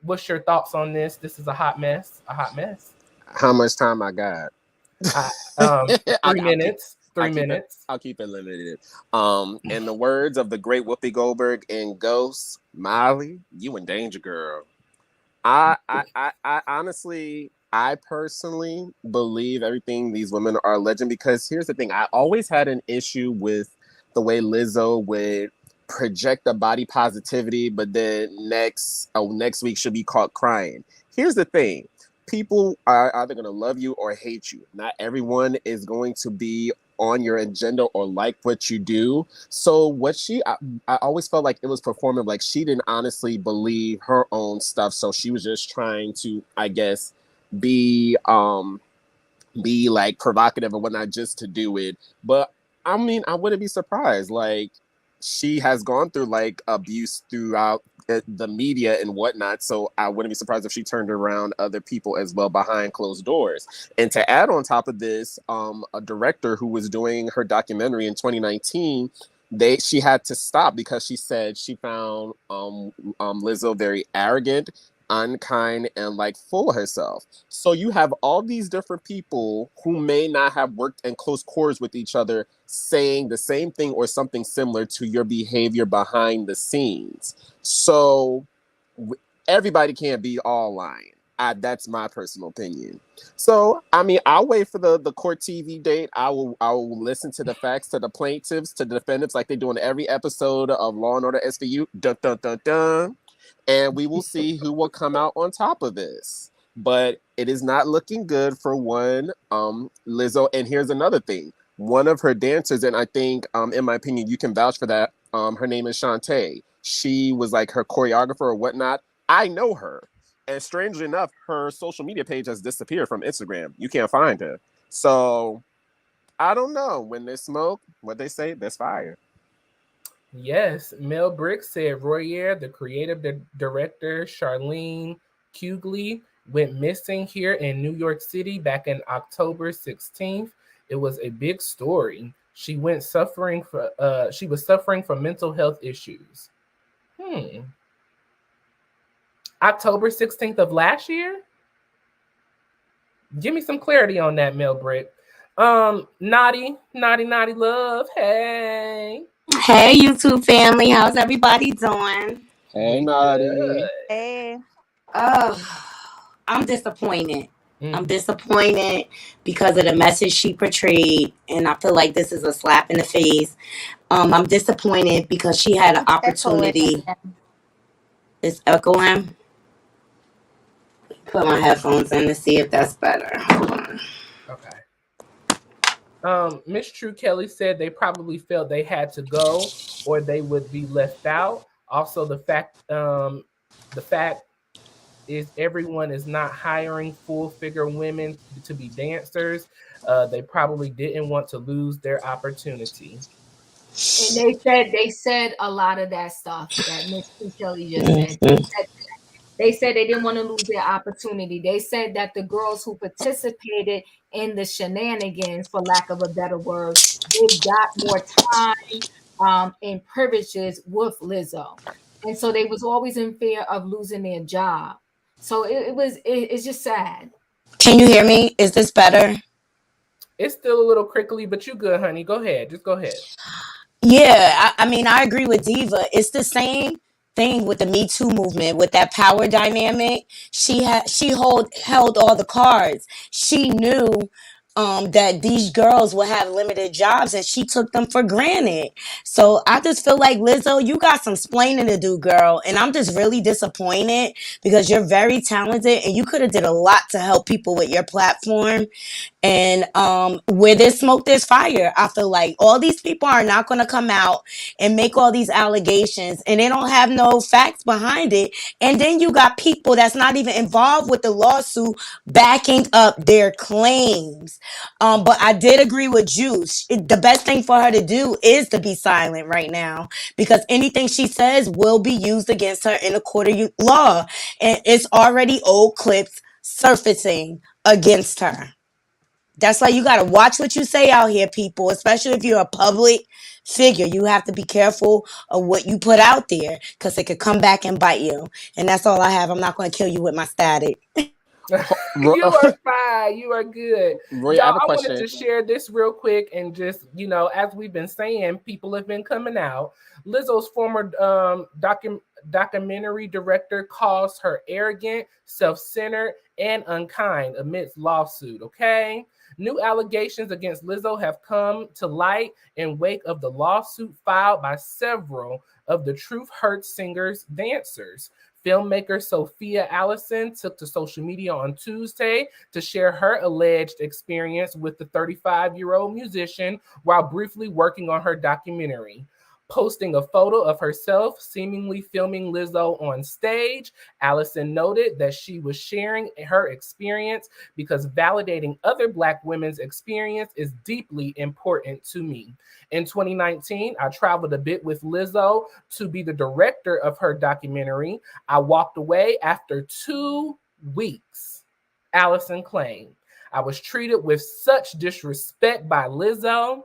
What's your thoughts on this? This is a hot mess. A hot mess. How much time I got? Three I'll minutes. I'll 3 keep it. minutes. I'll keep it limited. In the words of the great Whoopi Goldberg in Ghost, Molly, you in danger, girl. I honestly, I personally believe everything these women are alleging, because here's the thing: I always had an issue with the way Lizzo would project the body positivity, but then next week she'll be caught crying. Here's the thing: people are either going to love you or hate you. Not everyone is going to be on your agenda or like what you do. So I always felt like it was performative. Like, she didn't honestly believe her own stuff. So she was just trying to, I guess, be like provocative and whatnot just to do it. But I mean, I wouldn't be surprised. Like, she has gone through like abuse throughout the media and whatnot. So I wouldn't be surprised if she turned around other people as well behind closed doors. And to add on top of this, a director who was doing her documentary in 2019, she had to stop because she said she found Lizzo very arrogant, unkind, and like full of herself. So you have all these different people who may not have worked in close quarters with each other saying the same thing or something similar to your behavior behind the scenes. So everybody can't be all lying. That's my personal opinion. So I mean, I'll wait for the court TV date. I will listen to the facts, to the plaintiffs, to the defendants, like they do in every episode of Law and Order SVU. Dun dun dun dun. And we will see who will come out on top of this. But it is not looking good for one, Lizzo. And here's another thing: one of her dancers, and I think, in my opinion, you can vouch for that. Her name is Shantae. She was like her choreographer or whatnot. I know her, and strangely enough, her social media page has disappeared from Instagram. You can't find her. So I don't know. When there's smoke, what they say, there's fire. Yes, Mel Brooks said Royer, the creative director, Charlene Cugley, went missing here in New York City back in October 16th. It was a big story. She was suffering from mental health issues. October 16th of last year? Give me some clarity on that, Mel Brick. Naughty love. Hey. Hey, YouTube family. How's everybody doing? Hey, We Naughty. good. Hey. Oh, I'm disappointed. I'm disappointed because of the message she portrayed, and I feel like this is a slap in the face. I'm disappointed because she had an opportunity. It's echoing. Put my headphones in to see if that's better. Hold on. Okay. Miss True Kelly said they probably felt they had to go or they would be left out. Also, the fact is everyone is not hiring full figure women to be dancers. They probably didn't want to lose their opportunity. And they said a lot of that stuff that Miss Kelly just said. They said they didn't want to lose their opportunity. They said that the girls who participated in the shenanigans, for lack of a better word, they got more time and privileges with Lizzo. And so they was always in fear of losing their job. So it's just sad. Can you hear me? Is this better? It's still a little crickly, but you good, honey. Go ahead. Just go ahead. Yeah, I mean, I agree with Diva. It's the same thing with the Me Too movement, with that power dynamic. She held all the cards. She knew that these girls will have limited jobs, and she took them for granted. So I just feel like, Lizzo, you got some splaining to do, girl, and I'm just really disappointed because you're very talented and you could have did a lot to help people with your platform. And where there's smoke, there's fire. I feel like all these people are not going to come out and make all these allegations and they don't have no facts behind it. And then you got people that's not even involved with the lawsuit backing up their claims. But I did agree with Juice. The best thing for her to do is to be silent right now, because anything she says will be used against her in a court of law. And it's already old clips surfacing against her. That's why you got to watch what you say out here, people, especially if you're a public figure. You have to be careful of what you put out there because it could come back and bite you. And that's all I have. I'm not going to kill you with my static. You are fine. You are good. Roy, Y'all, I have a I question. wanted to share this real quick and just, as we've been saying, people have been coming out. Lizzo's former documentary director calls her arrogant, self-centered, and unkind amidst lawsuit, okay? New allegations against Lizzo have come to light in wake of the lawsuit filed by several of the Truth Hurts singers' dancers. Filmmaker Sophia Allison took to social media on Tuesday to share her alleged experience with the 35-year-old musician while briefly working on her documentary. Posting a photo of herself seemingly filming Lizzo on stage, Allison noted that she was sharing her experience because validating other Black women's experience is deeply important to me. In 2019, I traveled a bit with Lizzo to be the director of her documentary. I walked away after 2 weeks, Allison claimed. I was treated with such disrespect by Lizzo.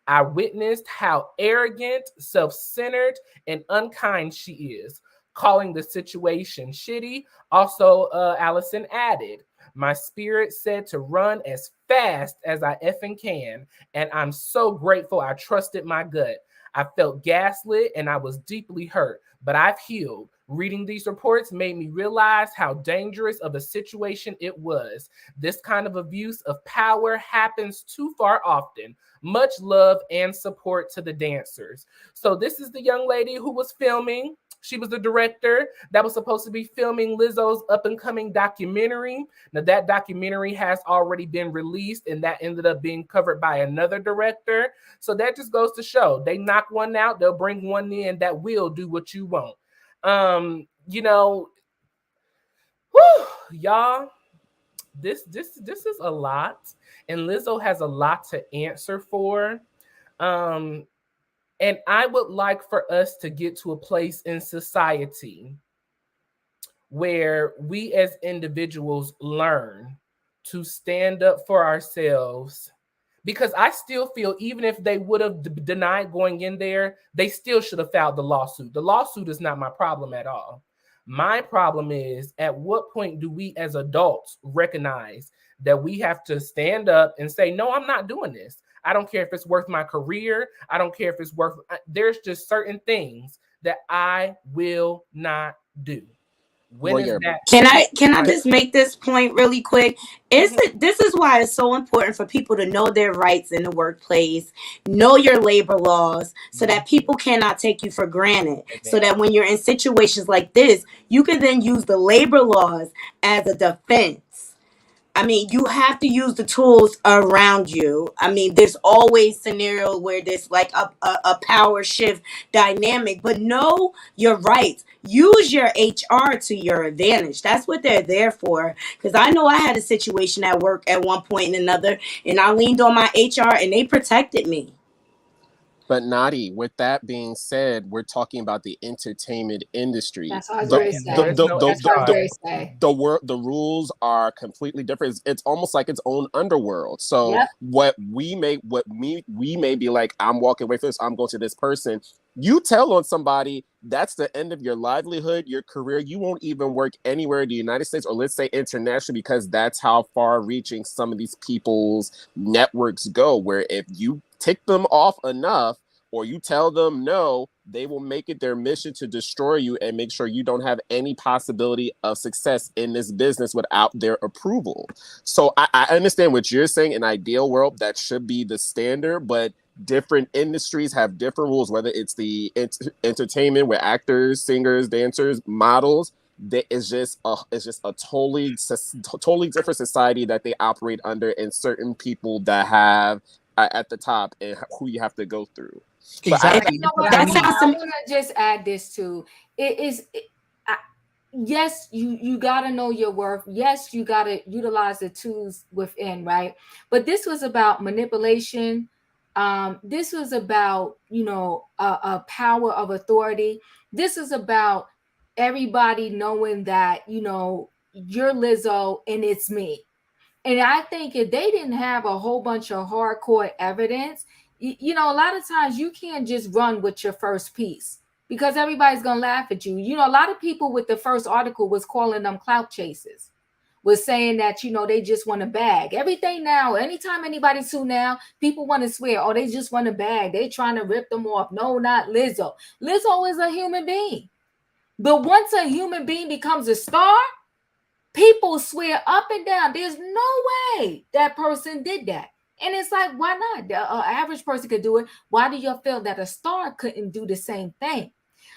I witnessed how arrogant, self centered, and unkind she is, calling the situation shitty. Also, Allison added, my spirit said to run as fast as I effing can, and I'm so grateful I trusted my gut. I felt gaslit and I was deeply hurt, but I've healed. Reading these reports made me realize how dangerous of a situation it was. This kind of abuse of power happens too far often. Much love and support to the dancers. So this is the young lady who was filming. She was the director that was supposed to be filming Lizzo's up and coming documentary. Now that documentary has already been released and that ended up being covered by another director. So that just goes to show they knock one out, they'll bring one in that will do what you want. You know, whew, y'all, this is a lot, and Lizzo has a lot to answer for. And I would like for us to get to a place in society where we as individuals learn to stand up for ourselves. Because I still feel even if they would have denied going in there, they still should have filed the lawsuit. The lawsuit is not my problem at all. My problem is at what point do we as adults recognize that we have to stand up and say, no, I'm not doing this. I don't care if it's worth my career. I don't care if it's worth, there's just certain things that I will not do. When is that? Can I just make this point really quick? This is why it's so important for people to know their rights in the workplace, know your labor laws, so that people cannot take you for granted. So that when you're in situations like this, you can then use the labor laws as a defense. I mean, you have to use the tools around you. I mean, there's always scenarios where there's like a power shift dynamic, but know your rights. Use your HR to your advantage. That's what they're there for. Because I know I had a situation at work at one point and another, and I leaned on my HR and they protected me. But Nadi, with that being said, we're talking about the entertainment industry. That's what I was going The to say. the rules are completely different. It's almost like its own underworld. So we may be like, I'm walking away from this, I'm going to this person. You tell on somebody, that's the end of your livelihood, your career. You won't even work anywhere in the United States or let's say internationally, because that's how far reaching some of these people's networks go, where if you tick them off enough or you tell them no, they will make it their mission to destroy you and make sure you don't have any possibility of success in this business without their approval. So I understand what you're saying. In ideal world, that should be the standard, but different industries have different rules, whether it's the entertainment where actors, singers, dancers, models. It's just a totally different society that they operate under, and certain people that have at the top and who you have to go through. Exactly. You know what? I want to just add this too. Yes, you got to know your worth. Yes, you got to utilize the tools within, right? But this was about manipulation. This was about, a power of authority. This is about everybody knowing that, you're Lizzo and it's me. And I think if they didn't have a whole bunch of hardcore evidence, a lot of times you can't just run with your first piece because everybody's going to laugh at you. A lot of people with the first article was calling them clout chasers, was saying that, they just want a bag. Everything now, anytime anybody sue now, people want to swear, oh, they just want a bag. They trying to rip them off. No, not Lizzo. Lizzo is a human being. But once a human being becomes a star, people swear up and down, there's no way that person did that. And it's like, why not? An average person could do it. Why do you feel that a star couldn't do the same thing?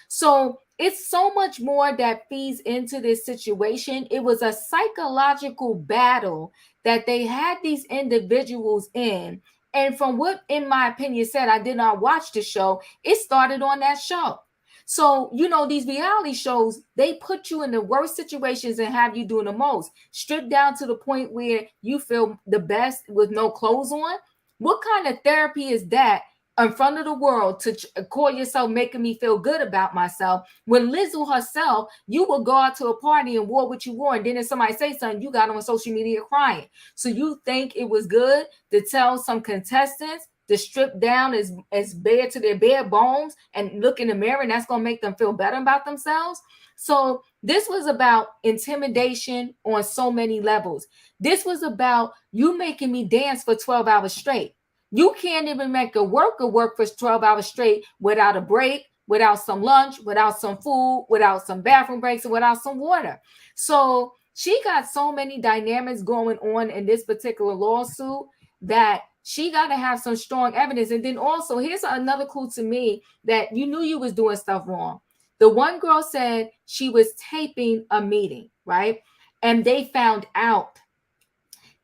So it's so much more that feeds into this situation. It was a psychological battle that they had these individuals in. And from what, in my opinion, said, I did not watch the show. It started on that show. So, you know, these reality shows, they put you in the worst situations and have you doing the most, stripped down to the point where you feel the best with no clothes on. What kind of therapy is that in front of the world to call yourself making me feel good about myself? When Lizzo herself, you would go out to a party and wore what you wore, and then if somebody say something, you got on social media crying. So you think it was good to tell some contestants to strip down as bare to their bare bones and look in the mirror, and that's going to make them feel better about themselves? So this was about intimidation on so many levels. This was about you making me dance for 12 hours straight. You can't even make a worker work for 12 hours straight without a break, without some lunch, without some food, without some bathroom breaks, and without some water. So she got so many dynamics going on in this particular lawsuit that she got to have some strong evidence. And then also, here's another clue to me that you knew you was doing stuff wrong. The one girl said she was taping a meeting, right? And they found out.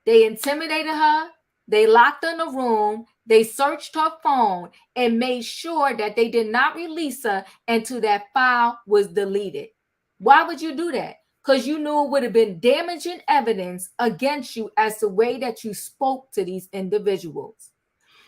They intimidated her. They locked her in a room. They searched her phone and made sure that they did not release her until that file was deleted. Why would you do that? Because you knew it would have been damaging evidence against you as the way that you spoke to these individuals.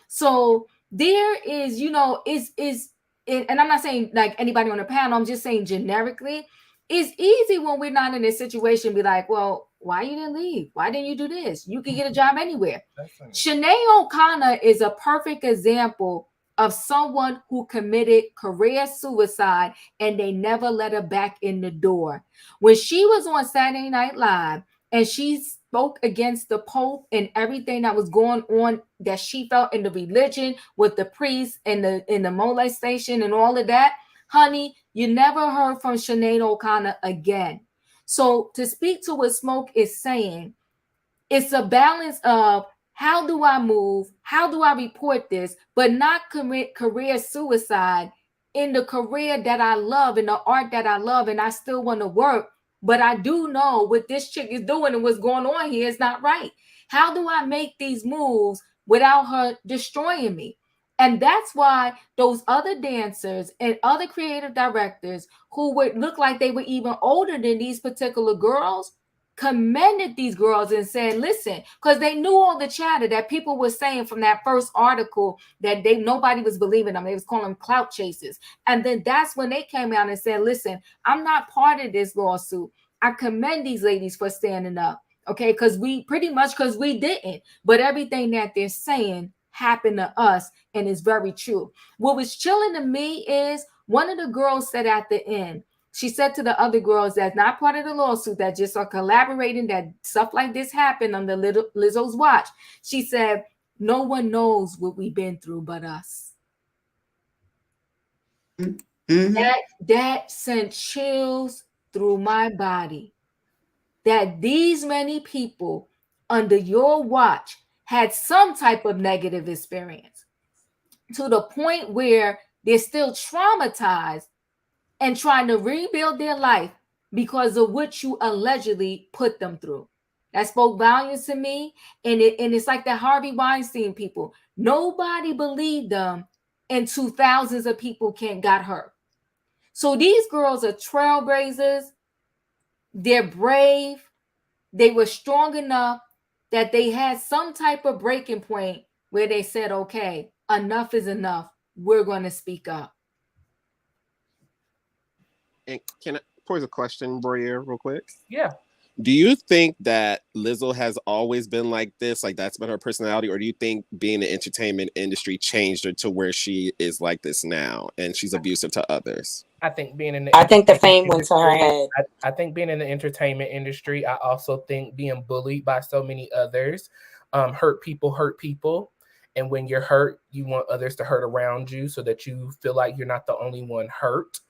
So there is, you know, and I'm not saying like anybody on the panel, I'm just saying generically, it's easy when we're not in this situation, be like, well, why you didn't leave? Why didn't you do this? You can get a job anywhere. Sinead O'Connor is a perfect example of someone who committed career suicide and they never let her back in the door. When she was on Saturday Night Live and she spoke against the Pope and everything that was going on that she felt in the religion with the priests and the molestation and all of that, honey, you never heard from Sinead O'Connor again. So to speak to what Smoke is saying, it's a balance of how do I move? How do I report this? But not commit career suicide in the career that I love, in the art that I love, and I still want to work. But I do know what this chick is doing and what's going on here is not right. How do I make these moves without her destroying me? And that's why those other dancers and other creative directors who would look like they were even older than these particular girls commended these girls and said, listen, because they knew all the chatter that people were saying from that first article that nobody was believing them. They was calling them clout chasers. And then that's when they came out and said, listen, I'm not part of this lawsuit. I commend these ladies for standing up. Okay, because we didn't. But everything that they're saying happened to us and is very true. What was chilling to me is one of the girls said at the end, she said to the other girls that's not part of the lawsuit, that just are collaborating, that stuff like this happened on the Lizzo's watch. She said, no one knows what we've been through but us. Mm-hmm. That sent chills through my body. That these many people under your watch had some type of negative experience to the point where they're still traumatized and trying to rebuild their life because of what you allegedly put them through. That spoke volumes to me. And it's like the Harvey Weinstein people. Nobody believed them until thousands of people got hurt. So these girls are trailblazers. They're brave. They were strong enough that they had some type of breaking point where they said, okay, enough is enough. We're going to speak up. And can I pose a question, Briere, real quick? Yeah. Do you think that Lizzo has always been like this? Like that's been her personality? Or do you think being in the entertainment industry changed her to where she is like this now and she's abusive to others? I think being in the fame went to her head. I think being in the entertainment industry, I also think being bullied by so many others, hurt people. And when you're hurt, you want others to hurt around you so that you feel like you're not the only one hurt.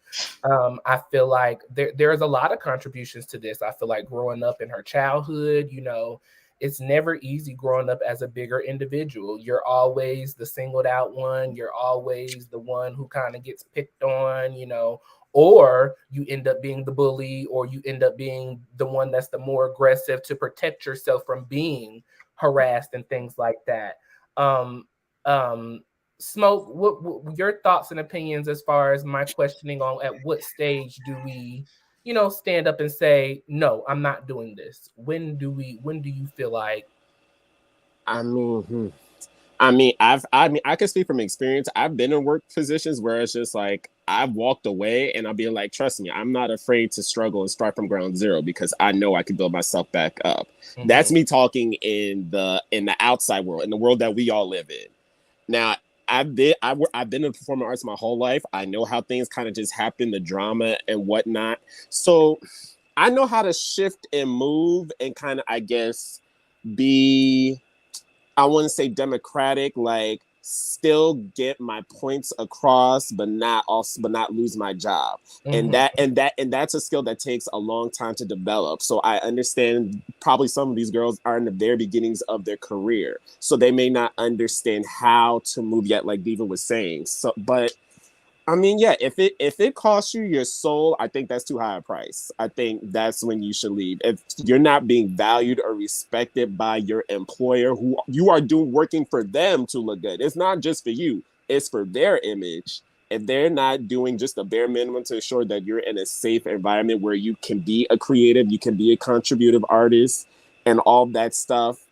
I feel like there's a lot of contributions to this. I feel like growing up in her childhood, you know, it's never easy growing up as a bigger individual. You're always the singled out one. You're always the one who kind of gets picked on, you know, or you end up being the bully, or you end up being the one that's the more aggressive to protect yourself from being harassed and things like that. Smoke, what your thoughts and opinions as far as my questioning on at what stage do we, stand up and say, no, I'm not doing this? When do you feel like? I mean, I mean, I can speak from experience. I've been in work positions where it's just like I've walked away and I'll be like, trust me, I'm not afraid to struggle and start from ground zero because I know I can build myself back up. That's me talking in the outside world, in the world that we all live in. Now, I've been in performing arts my whole life. I know how things kind of just happen, the drama and whatnot. So I know how to shift and move and kind of, I guess, be, I wouldn't say democratic, like still get my points across, but not lose my job. And that's a skill that takes a long time to develop. So I understand probably some of these girls are in the very beginnings of their career. So they may not understand how to move yet, like Diva was saying. So but I mean, yeah, if it costs you your soul, I think that's too high a price. I think that's when you should leave. If you're not being valued or respected by your employer, who you are doing working for them to look good. It's not just for you, it's for their image. If they're not doing just the bare minimum to ensure that you're in a safe environment where you can be a creative, you can be a contributive artist and all that stuff,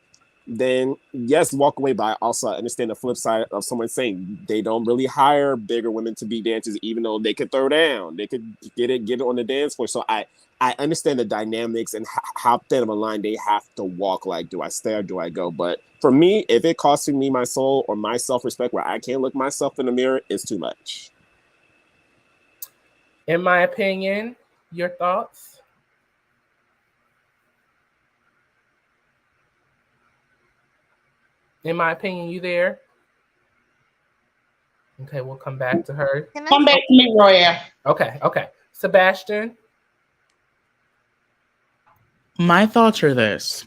then yes, walk away. But I also understand the flip side of someone saying they don't really hire bigger women to be dancers, even though they could throw down, they could get it on the dance floor. So I understand the dynamics and how thin of a line they have to walk. Like, do I stay or do I go? But for me, if it costing me my soul or my self-respect where I can't look myself in the mirror, it's too much. In my opinion, your thoughts? In my opinion, you there? Okay, we'll come back to her. Come back to me, Roya. Okay. Sebastian? My thoughts are this.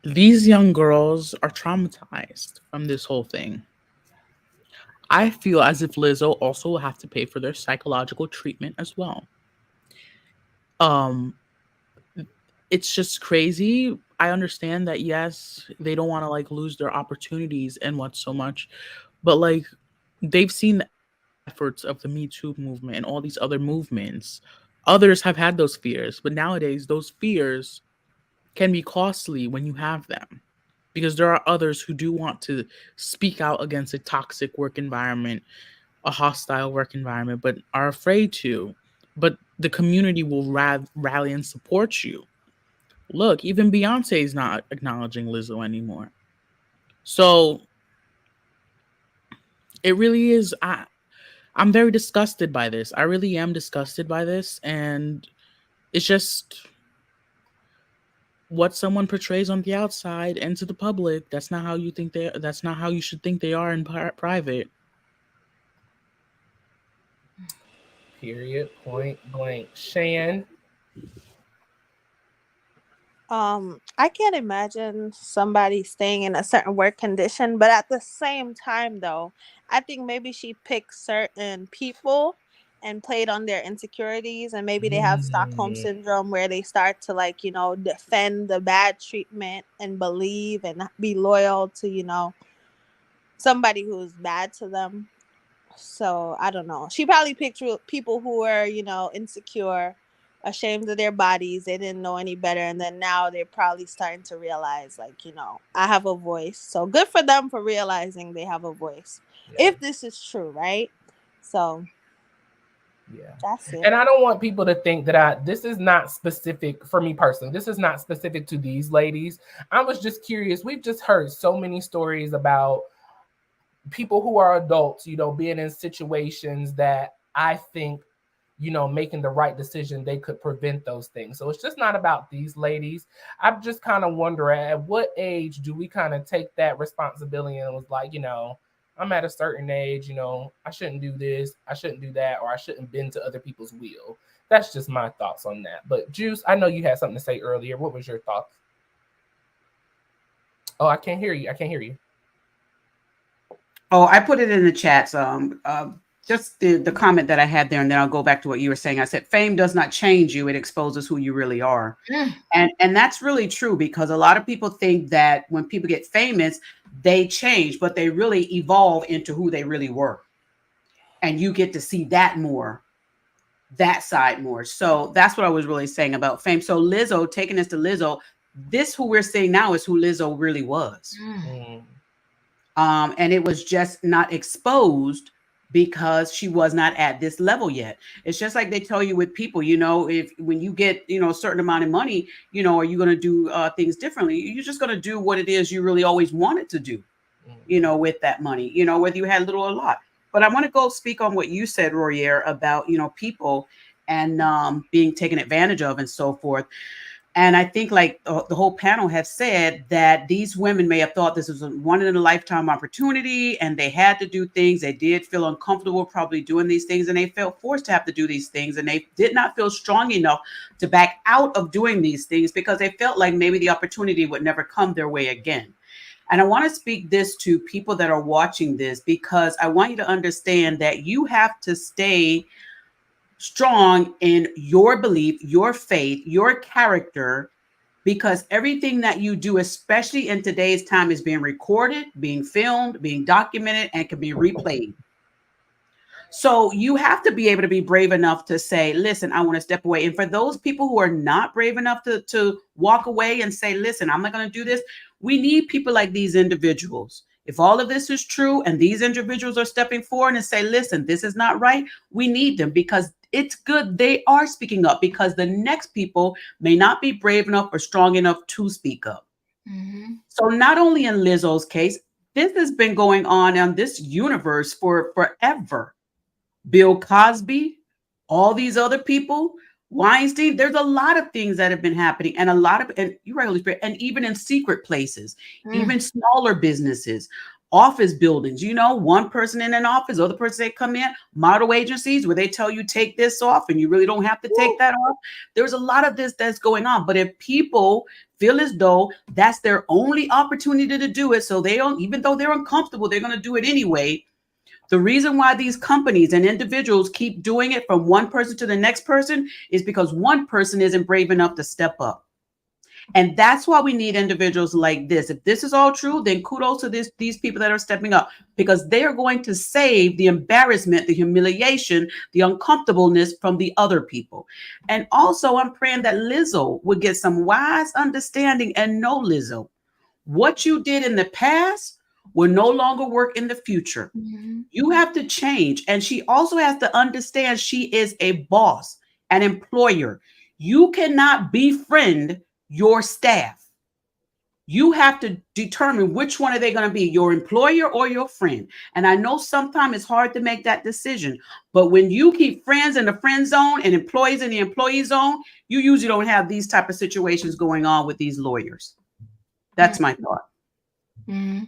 These young girls are traumatized from this whole thing. I feel as if Lizzo also will have to pay for their psychological treatment as well. It's just crazy. I understand that yes, they don't want to like lose their opportunities and what so much, but like they've seen the efforts of the Me Too movement and all these other movements. Others have had those fears, but nowadays those fears can be costly when you have them because there are others who do want to speak out against a toxic work environment, a hostile work environment, but are afraid to. But the community will rally and support you. Look, even Beyonce is not acknowledging Lizzo anymore. So it really is. I'm very disgusted by this. I really am disgusted by this, and it's just what someone portrays on the outside and to the public. That's not how you think they. That's not how you should think they are in private. Period. Point blank. Shan? I can't imagine somebody staying in a certain work condition, but at the same time though, I think maybe she picked certain people and played on their insecurities, and maybe they have Stockholm syndrome where they start to like, defend the bad treatment and believe and be loyal to, somebody who's bad to them. So I don't know. She probably picked people who were, insecure, ashamed of their bodies. They didn't know any better. And then now they're probably starting to realize, like, I have a voice. So good for them for realizing they have a voice. Yeah. If this is true, right? So yeah, that's it. And I don't want people to think that this is not specific for me personally. This is not specific to these ladies. I was just curious. We've just heard so many stories about people who are adults, being in situations that I think, making the right decision, they could prevent those things. So it's just not about these ladies. I'm just kind of wondering at what age do we kind of take that responsibility and was like, I'm at a certain age, I shouldn't do this, I shouldn't do that, or I shouldn't bend to other people's will. That's just my thoughts on that. But Juice, I know you had something to say earlier. What was your thoughts? Oh, I can't hear you. Oh, I put it in the chat. Just the comment that I had there, and then I'll go back to what you were saying. I said, fame does not change you. It exposes who you really are. And that's really true, because a lot of people think that when people get famous, they change, but they really evolve into who they really were. And you get to see that more, that side more. So that's what I was really saying about fame. So Lizzo, taking us to Lizzo, this who we're seeing now is who Lizzo really was. Mm. And it was just not exposed because she was not at this level yet. It's just like they tell you with people, if when you get, a certain amount of money, are you going to do things differently? You're just going to do what it is you really always wanted to do, with that money, whether you had little or a lot. But I want to go speak on what you said, Royer, about, people and being taken advantage of and so forth. And I think like the whole panel have said that these women may have thought this was a one in a lifetime opportunity and they had to do things. They did feel uncomfortable probably doing these things and they felt forced to have to do these things. And they did not feel strong enough to back out of doing these things because they felt like maybe the opportunity would never come their way again. And I want to speak this to people that are watching this because I want you to understand that you have to stay strong in your belief, your faith, your character, because everything that you do, especially in today's time, is being recorded, being filmed, being documented, and can be replayed. So you have to be able to be brave enough to say, listen, I want to step away. And for those people who are not brave enough to walk away and say, listen, I'm not going to do this. We need people like these individuals. If all of this is true and these individuals are stepping forward and say, listen, this is not right, we need them because it's good. They are speaking up because the next people may not be brave enough or strong enough to speak up. Mm-hmm. So not only in Lizzo's case, this has been going on this universe for forever. Bill Cosby, all these other people, Weinstein, there's a lot of things that have been happening and you're right, Holy Spirit, and even in secret places, even smaller businesses, office buildings, one person in an office, other person they come in, model agencies where they tell you take this off and you really don't have to take that off. There's a lot of this that's going on. But if people feel as though that's their only opportunity to do it, so they don't, even though they're uncomfortable, they're going to do it anyway. The reason why these companies and individuals keep doing it from one person to the next person is because one person isn't brave enough to step up. And that's why we need individuals like this. If this is all true, then kudos to these people that are stepping up because they are going to save the embarrassment, the humiliation, the uncomfortableness from the other people. And also, I'm praying that Lizzo would get some wise understanding and know, Lizzo, what you did in the past will no longer work in the future. Mm-hmm. You have to change. And she also has to understand she is a boss, an employer. You cannot befriend your staff. You have to determine which one are they going to be, your employer or your friend. And I know sometimes it's hard to make that decision. But when you keep friends in the friend zone and employees in the employee zone, you usually don't have these type of situations going on with these lawyers. That's my thought. Mm-hmm.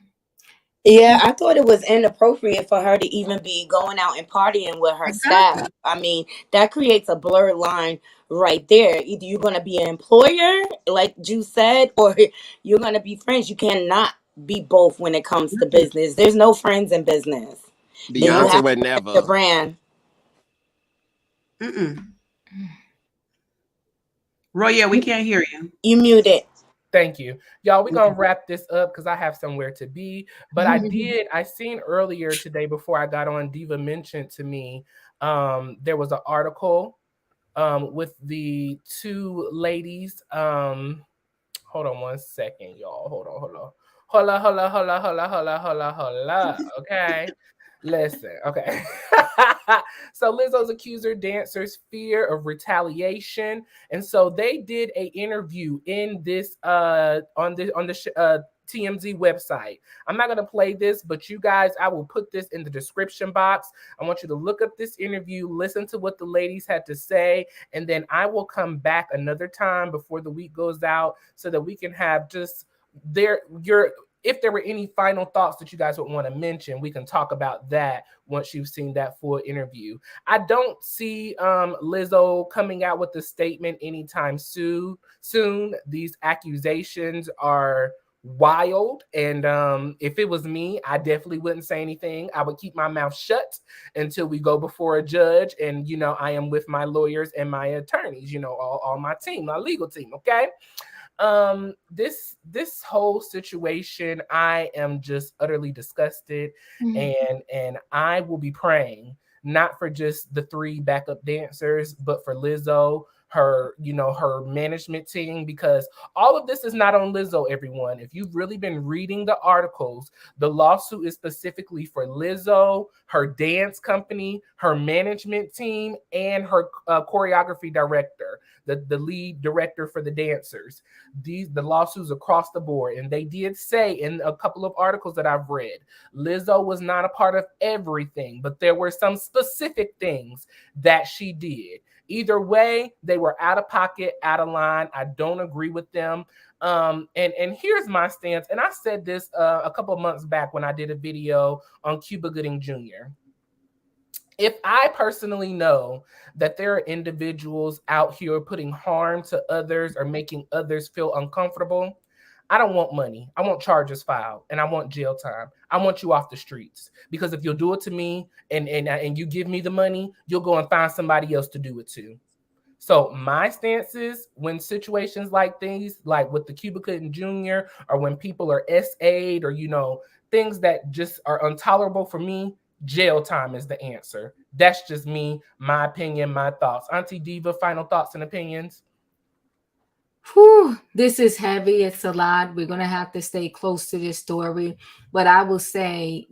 Yeah, I thought it was inappropriate for her to even be going out and partying with her staff. I mean, that creates a blurred line right there. Either you're going to be an employer, like you said, or you're going to be friends. You cannot be both when it comes to business. There's no friends in business. Beyonce would never. The brand. Roya, we can't hear you. You muted. Thank you. Y'all, we're going to wrap this up because I have somewhere to be. But I seen earlier today before I got on, Diva mentioned to me, there was an article with the two ladies. Hold on one second, y'all. Hold on. Hola. Okay. Listen, okay. So Lizzo's accuser dancers fear of retaliation, and so they did a interview in this on the TMZ website. I'm not gonna play this, but you guys, I will put this in the description box. I want you to look up this interview, listen to what the ladies had to say, and then I will come back another time before the week goes out so that we can have just if there were any final thoughts that you guys would want to mention, we can talk about that once you've seen that full interview. I don't see Lizzo coming out with a statement anytime soon. These accusations are wild, and if it was me, I definitely wouldn't say anything. I would keep my mouth shut until we go before a judge, and I am with my lawyers and my attorneys, all my team, my legal team, okay? This whole situation, I am just utterly disgusted, and I will be praying not for just the three backup dancers, but for Lizzo, her, her management team, because all of this is not on Lizzo, everyone. If you've really been reading the articles, the lawsuit is specifically for Lizzo, her dance company, her management team, and her choreography director, the lead director for the dancers. The lawsuits across the board, and they did say in a couple of articles that I've read, Lizzo was not a part of everything, but there were some specific things that she did. Either way, they were out of pocket, out of line. I don't agree with them. And here's my stance, and I said this a couple of months back when I did a video on Cuba Gooding Jr. If I personally know that there are individuals out here putting harm to others or making others feel uncomfortable, I don't want money. I want charges filed, and I want jail time. I want you off the streets, because if you'll do it to me and you give me the money, you'll go and find somebody else to do it to. So my stance is, when situations like these, like with the Cuba Gooding Jr., or when people are SA'd, or things that just are intolerable for me, jail time is the answer. That's just me, my opinion, my thoughts. Auntie Diva, final thoughts and opinions? Whew, this is heavy. It's a lot. We're going to have to stay close to this story. But I will say,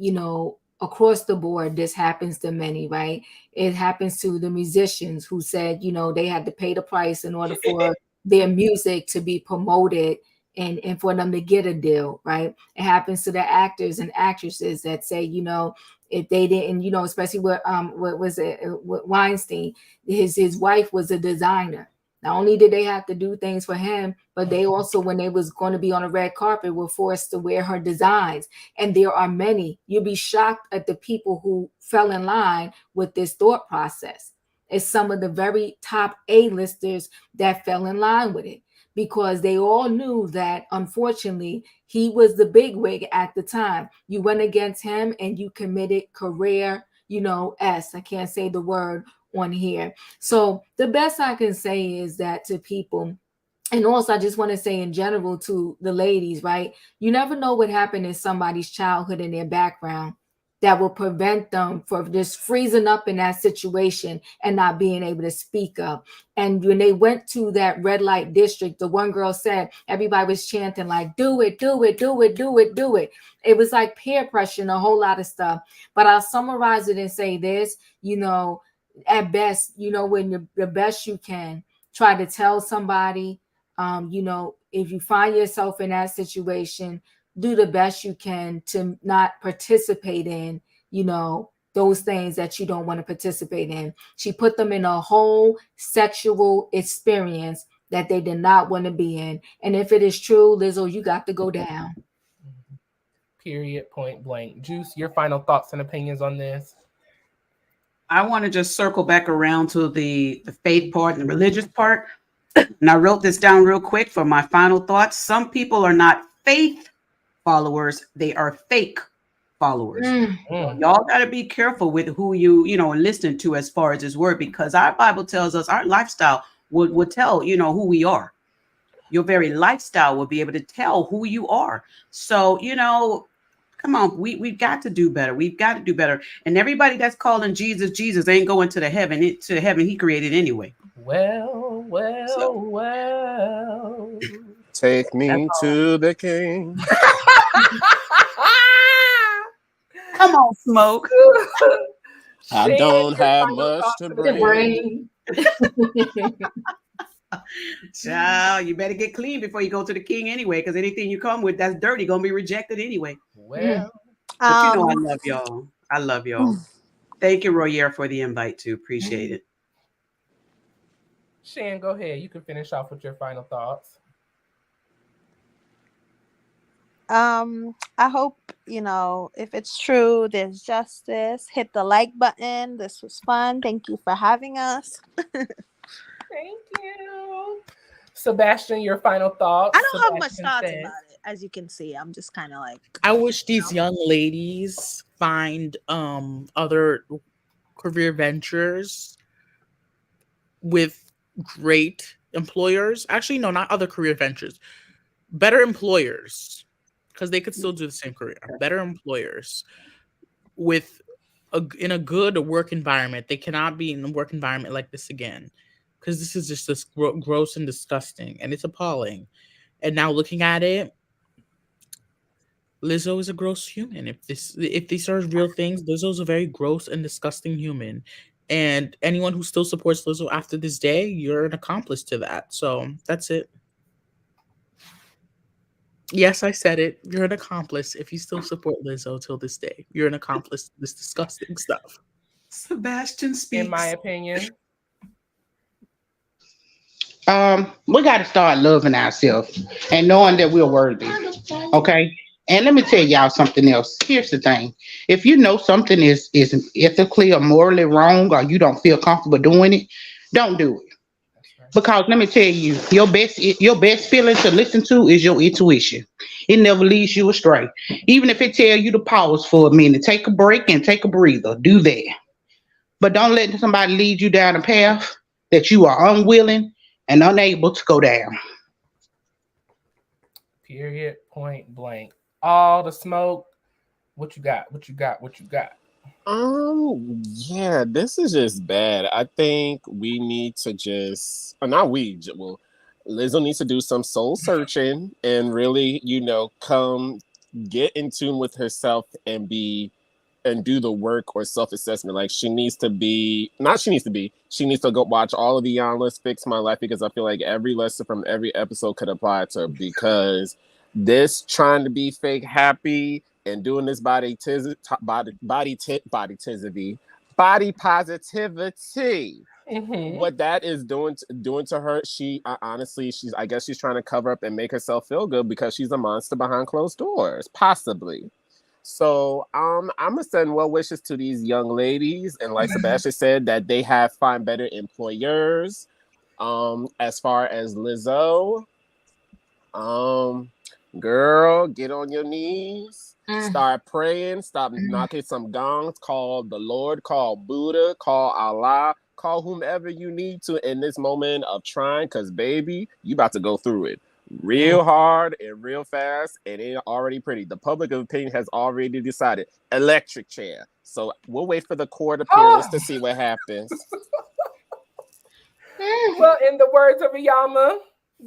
across the board, this happens to many, right? It happens to the musicians who said, they had to pay the price in order for their music to be promoted and for them to get a deal, right? It happens to the actors and actresses that say, if they didn't, especially what was it, with Weinstein, his wife was a designer. Not only did they have to do things for him, but they also, when they was going to be on a red carpet, were forced to wear her designs. And there are many. You'll be shocked at the people who fell in line with this thought process. It's some of the very top A-listers that fell in line with it, because they all knew that, unfortunately, he was the bigwig at the time. You went against him and you committed career, I can't say the word on here. So the best I can say is that to people, and also I just want to say in general to the ladies, right? You never know what happened in somebody's childhood and their background that will prevent them from just freezing up in that situation and not being able to speak up. And when they went to that red light district, the one girl said everybody was chanting like, do it, do it, do it, do it, do it. It was like peer pressure and a whole lot of stuff. But I'll summarize it and say this, at best, when the best you can, try to tell somebody, if you find yourself in that situation, do the best you can to not participate in, those things that you don't want to participate in. She put them in a whole sexual experience that they did not want to be in. And if it is true, Lizzo, you got to go down. Period, point blank. Juice, your final thoughts and opinions on this? I want to just circle back around to the faith part and the religious part. And I wrote this down real quick for my final thoughts. Some people are not faith followers, they are fake followers. So y'all got to be careful with who you listen to as far as this word, because our Bible tells us our lifestyle would tell who we are. Your very lifestyle will be able to tell who you are. So come on, we've got to do better. We've got to do better. And everybody that's calling Jesus ain't going to the heaven he created anyway. Well. Take me to the king. Come on, Smoke. I don't have much to bring. Child, you better get clean before you go to the king anyway, because anything you come with that's dirty gonna be rejected anyway. Well, but I love y'all. I love y'all. Thank you, Royer, for the invite too. Appreciate it. Shan, go ahead. You can finish off with your final thoughts. I hope, if it's true, there's justice. Hit the like button. This was fun. Thank you for having us. Thank you. Sebastian, your final thoughts? I don't have much thoughts about it. As you can see, I'm just kind of like, I wish these young ladies find other career ventures with great employers. Actually, no, not other career ventures. better employers, because they could still do the same career. Better employers with in a good work environment. They cannot be in a work environment like this again, because this is just this gross and disgusting, and it's appalling. And now looking at it, Lizzo is a gross human. If these are real things, Lizzo's a very gross and disgusting human. And anyone who still supports Lizzo after this day, you're an accomplice to that. So that's it. Yes, I said it. You're an accomplice if you still support Lizzo till this day. You're an accomplice to this disgusting stuff. Sebastian speaks. In my opinion. We got to start loving ourselves and knowing that we're worthy. Okay. And let me tell y'all something else. Here's the thing. If you know something is ethically or morally wrong, or you don't feel comfortable doing it, don't do it. Because let me tell you, your best feeling to listen to is your intuition. It never leads you astray. Even if it tells you to pause for a minute, take a break and take a breather. Do that. But don't let somebody lead you down a path that you are unwilling and unable to go down. Period. Point blank. All the smoke. What you got? What you got? What you got? Yeah, this is just bad. I think we need to just, not we, well, Lizzo needs to do some soul searching and really, come get in tune with herself and do the work or self-assessment. Like she needs to go watch all of the Let's Fix My Life, because I feel like every lesson from every episode could apply to her, because this trying to be fake happy and doing this body positivity, what that is doing to her, I guess she's trying to cover up and make herself feel good because she's a monster behind closed doors, possibly. So I'm gonna send well wishes to these young ladies, and like Sebastian said, that they find better employers. As far as Lizzo, girl, get on your knees. Start praying. Stop knocking some gongs. Call the Lord. Call Buddha. Call Allah. Call whomever you need to in this moment of trying. Because, baby, you about to go through it real hard and real fast. And it already pretty. The public opinion has already decided. Electric chair. So we'll wait for the court appearance to see what happens. Well, in the words of Iyama,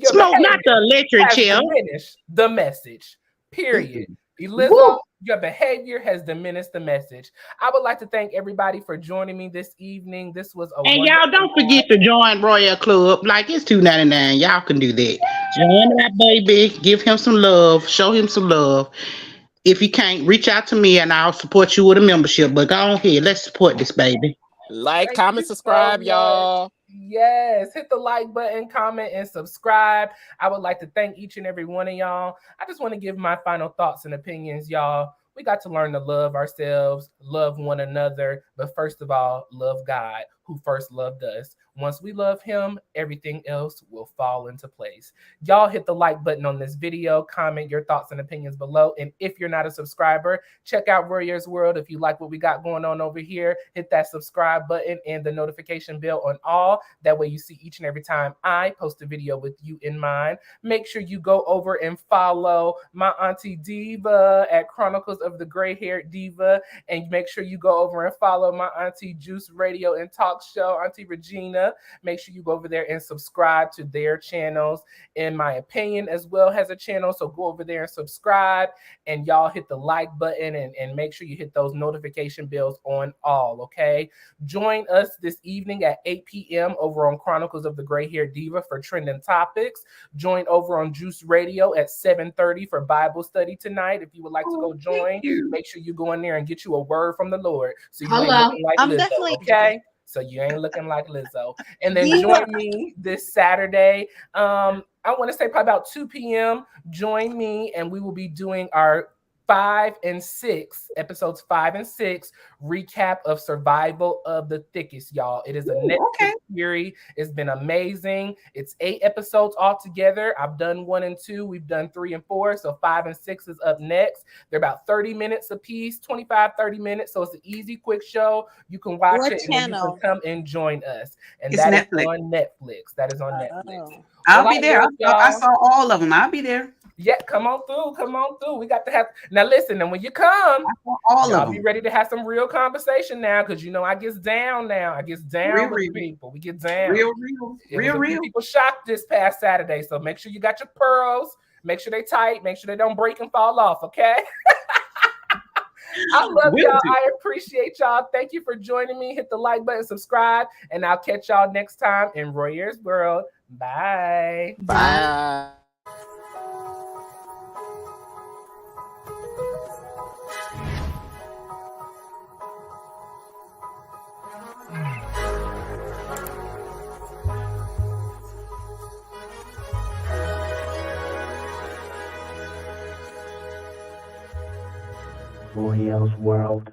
smoke not the electric chair. Diminished the message. Period. Lizzo, your behavior has diminished the message. I would like to thank everybody for joining me this evening. This was a and y'all don't forget to join Royal Club. Like it's $2.99. Y'all can do that. Join that baby. Give him some love. Show him some love. If you can't, reach out to me and I'll support you with a membership. But go on here. Let's support this baby. Like, comment, subscribe, y'all. Yes, hit the like button, comment, and subscribe. I would like to thank each and every one of y'all. I just want to give my final thoughts and opinions, y'all. We got to learn to love ourselves, love one another, but first of all, love God, who first loved us. Once we love him, everything else will fall into place. Y'all hit the like button on this video, comment your thoughts and opinions below. And if you're not a subscriber, check out Warriors World. If you like what we got going on over here, hit that subscribe button and the notification bell on all. That way you see each and every time I post a video with you in mind. Make sure you go over and follow my auntie Diva at Chronicles of the Gray-Haired Diva. And make sure you go over and follow my auntie Juice Radio and Talk Show, Auntie Regina. Make sure you go over there and subscribe to their channels. In my opinion, as well has a channel, so go over there and subscribe, and y'all hit the like button and make sure you hit those notification bells on all. Okay, join us this evening at 8 p.m. over on Chronicles of the Gray-Haired Diva for trending topics. Join over on Juice Radio at 7:30 for Bible study tonight. If you would like to go join, make sure you go in there and get you a word from the Lord, so you ain't looking like Lizzo, okay? So you ain't looking like Lizzo. And then join me this Saturday. I want to say probably about 2 p.m. Join me, and we will be doing our 5 and 6, episodes 5 and 6, recap of Survival of the Thickest, y'all. It is a Netflix series. It's been amazing. It's 8 episodes altogether. I've done 1 and 2. We've done 3 and 4. So 5 and 6 is up next. They're about 30 minutes a piece, 25, 30 minutes. So it's an easy, quick show. You can watch it and you can come and join us. And that is on Netflix. That is on Netflix. I'll be there. I saw all of them. I'll be there. Yeah, come on through. Come on through. We got to have now. Listen, and when you come, all y'all of be them. ready to have some real conversation now, because you know I gets down now. I gets down Real, with real. the people. We get down. Real, It was a few real. people shocked this past Saturday, so make sure you got your pearls. Make sure they tight. Make sure they don't break and fall off. Okay. I love Will y'all. do. I appreciate y'all. Thank you for joining me. Hit the like button, subscribe, and I'll catch y'all next time in Royer's World. Bye. Bye. Royale's World.